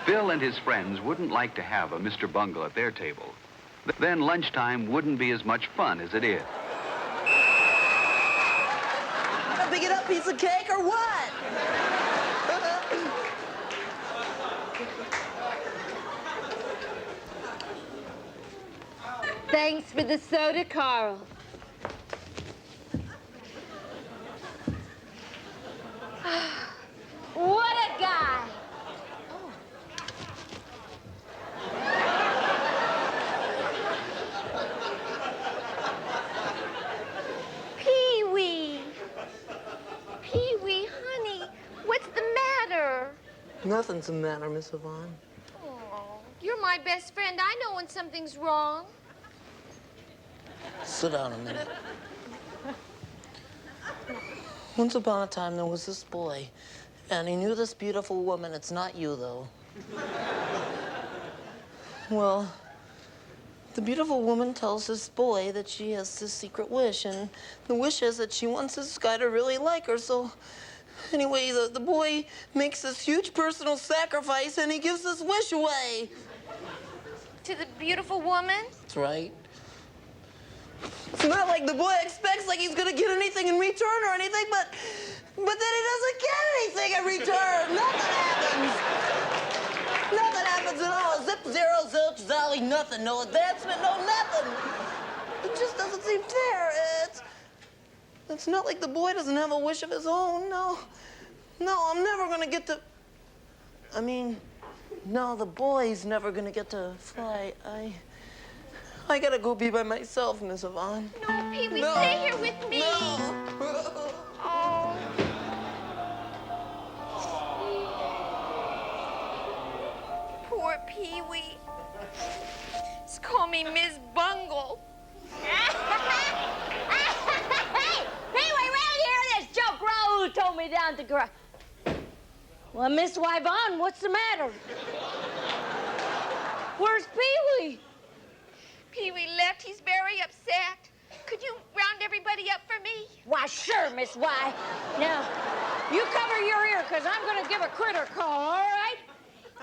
Speaker 16: Phil and his friends wouldn't like to have a Mr. Bungle at their table. Then lunchtime wouldn't be as much fun as it is.
Speaker 2: A big enough piece of cake or what?
Speaker 5: Thanks for the soda, Carl. What a guy. Pee-wee. Pee-wee, honey, what's the matter?
Speaker 2: Nothing's the matter, Miss Yvonne.
Speaker 5: Oh, you're my best friend. I know when something's wrong.
Speaker 2: Sit down a minute. Once upon a time, there was this boy, and he knew this beautiful woman. It's not you, though. Well, the beautiful woman tells this boy that she has this secret wish, and the wish is that she wants this guy to really like her, so anyway, the boy makes this huge personal sacrifice, and he gives this wish away.
Speaker 5: To the beautiful woman?
Speaker 2: That's right. It's not like the boy expects like he's gonna get anything in return or anything, but then he doesn't get anything in return. Nothing happens. Nothing happens at all. Zip, zero, zilch, zolly, nothing. No advancement, no nothing. It just doesn't seem fair. It's not like the boy doesn't have a wish of his own. No, I'm never gonna get to. I mean, no, the boy's never gonna get to fly. I gotta go be by myself, Miss Yvonne.
Speaker 5: No, Pee-wee,
Speaker 2: No.
Speaker 5: stay here with me.
Speaker 2: No.
Speaker 5: Oh. Poor Pee-wee. Just call me Miss Bungle.
Speaker 17: Hey, Pee-wee, round here, this joke Rose told me down at the garage. Well, Miss Yvonne, what's the matter? Where's Pee-wee?
Speaker 5: Pee-wee left. He's very upset. Could you round everybody up for me?
Speaker 17: Why, sure, Miss Y. Now, you cover your ear, because I'm going to give a critter call, all right?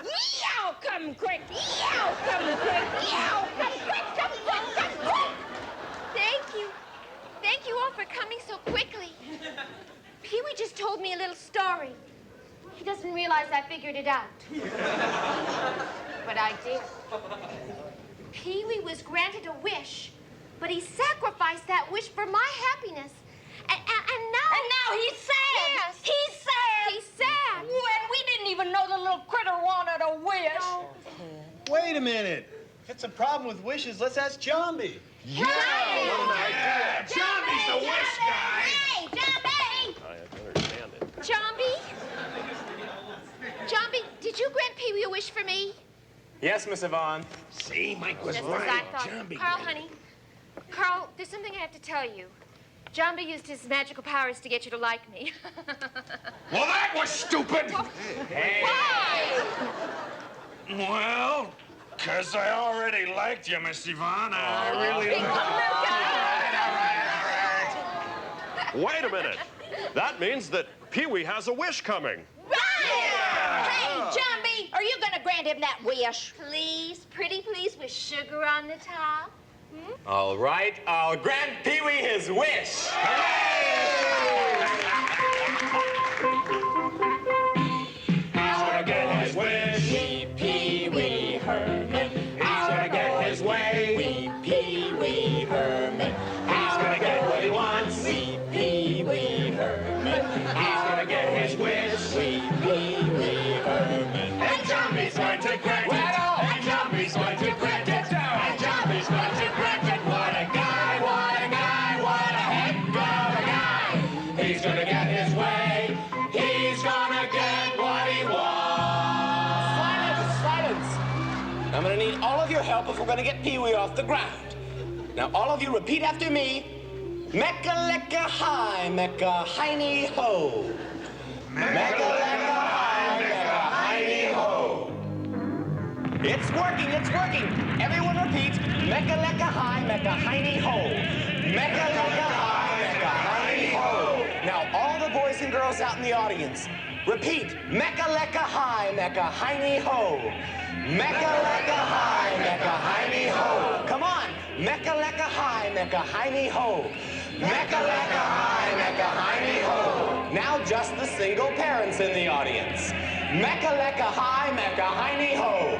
Speaker 17: Yow, come quick. Yow, come quick. Yow, come quick, come quick, come quick.
Speaker 5: Thank you. Thank you all for coming so quickly. Pee-wee just told me a little story. He doesn't realize I figured it out. But I did. Pee-wee was granted a wish, but he sacrificed that wish for my happiness. And now
Speaker 17: he's sad.
Speaker 5: Yes.
Speaker 17: He's sad.
Speaker 5: He's sad.
Speaker 17: When we didn't even know the little critter wanted a wish.
Speaker 4: Wait a minute. If it's a problem with wishes, let's ask Jambi.
Speaker 7: Yeah, what an idea. Johnny's the wish guy.
Speaker 17: Hey, Johnny!
Speaker 14: I understand it.
Speaker 5: Jambi, did you grant Pee-wee a wish for me?
Speaker 13: Yes, Miss Yvonne.
Speaker 7: See, Mike was
Speaker 5: Just
Speaker 7: right.
Speaker 5: as I thought.
Speaker 7: Jambi.
Speaker 5: Carl, honey. Carl, there's something I have to tell you. Jambi used his magical powers to get you to like me.
Speaker 7: Well, that was stupid.
Speaker 13: Hey.
Speaker 5: Why?
Speaker 7: Well, because I already liked you, Miss Yvonne. I really
Speaker 14: Wait a minute. That means that Pee-wee has a wish coming.
Speaker 17: Hey, Jambi, are you going to grant him that wish?
Speaker 5: Please, pretty please, with sugar on the top.
Speaker 13: All right, I'll grant Pee-wee his wish.
Speaker 7: He's gonna get his wish. Wee Pee-wee Herman. He's gonna get his way. Wee Pee-wee Herman. He's gonna get what he wants. Wee Pee-wee Herman. He's gonna get his wish. Wee Pee-wee Herman. And Jambi's going to grant it. And Jambi's going to grant it. And Jambi's going to grant it. What a guy, what a guy, what a heck of a guy. He's gonna get his way. He's gonna get what he wants.
Speaker 13: Silence! I'm gonna need all of your help if we're gonna get Pee-wee off the ground. Now, all of you repeat after me. Mecca-lecca high, mecca-hiney ho. Mecca-lecca high, mecca-hiney-ho. It's working, it's working. Everyone repeat. Mecca-lecca high, mecca-hiney-ho. Mecca-lecca high, mecca-hiney-ho. Now, all the boys and girls out in the audience, repeat. Mecca-lecca high, mecca-hiney-ho. Mecca-lecca high, mecca-hiney-ho. Come on. Mecca-lecca high, mecca-hiney-ho. Mecca-lecca high, mecca-hiney-ho. Now just the single parents in the audience. Mecca-lecca high, mecca-hiney-ho.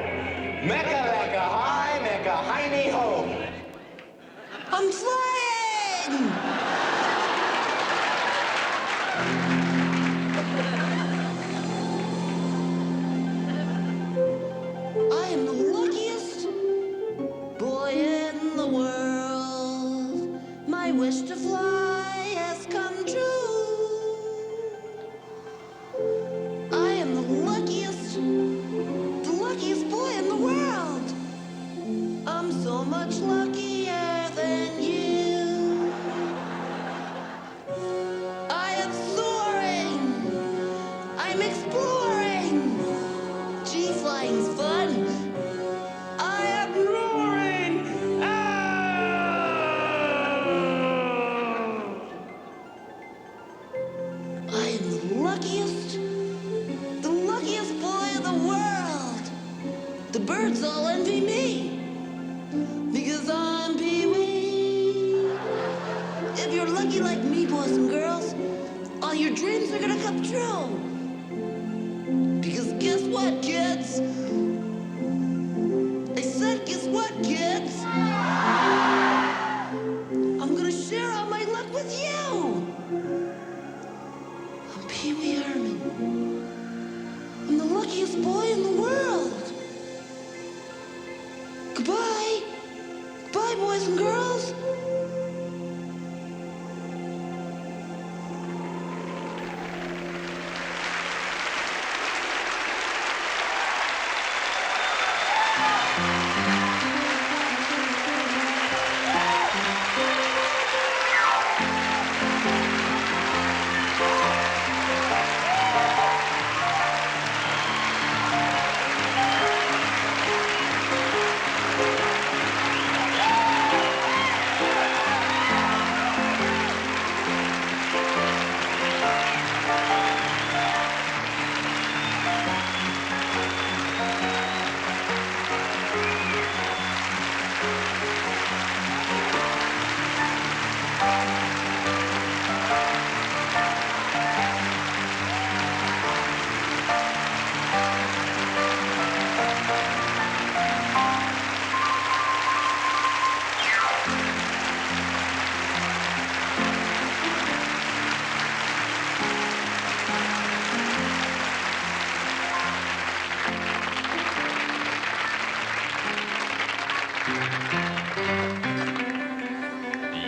Speaker 13: Mecca-lecca high, mecca-hiney-ho.
Speaker 2: I'm flying!
Speaker 1: wish to fly has come true. I am the luckiest boy in the world. I'm so much luckier than you. I am soaring. I'm exploring. Gee, flying's fun. I am roaring. I am the luckiest boy in the world. The birds all envy me because I'm Pee-wee. If you're lucky like me, boys and girls, all your dreams are gonna come true. Because guess what, kids? I said, guess what, kids? I'm gonna share all my luck with you. I'm Pee-wee Herman. I'm the luckiest boy in the world. Goodbye. Goodbye, boys and girls.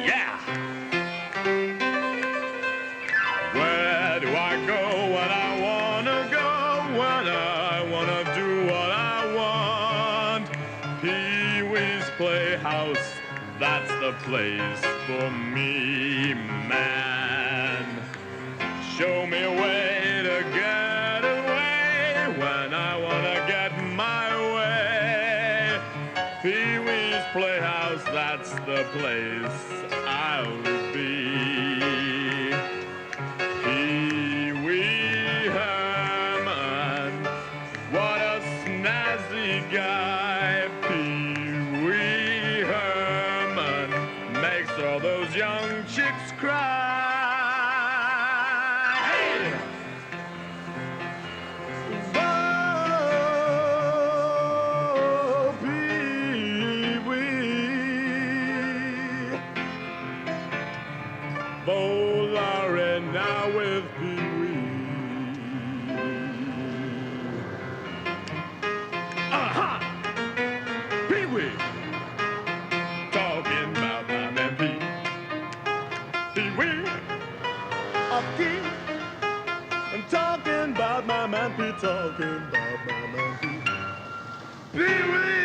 Speaker 8: Yeah. Where do I go when I wanna go? When I wanna do what I want? Pee-wee's Playhouse, that's the place for me, man. Show me a way to get away when I wanna get my way. Pee-wee's Playhouse, that's the place I'll be. Pee-wee Herman, what a snazzy guy. Pee-wee Herman makes all those young chicks cry. Hey! Oh, Pee-wee. Bowling now with Pee-wee. Aha! Pee-wee! Talking about my man Pee. Pee-wee! Up key. I'm talking about my man Pee. Talking about my man Pee. Pee-wee!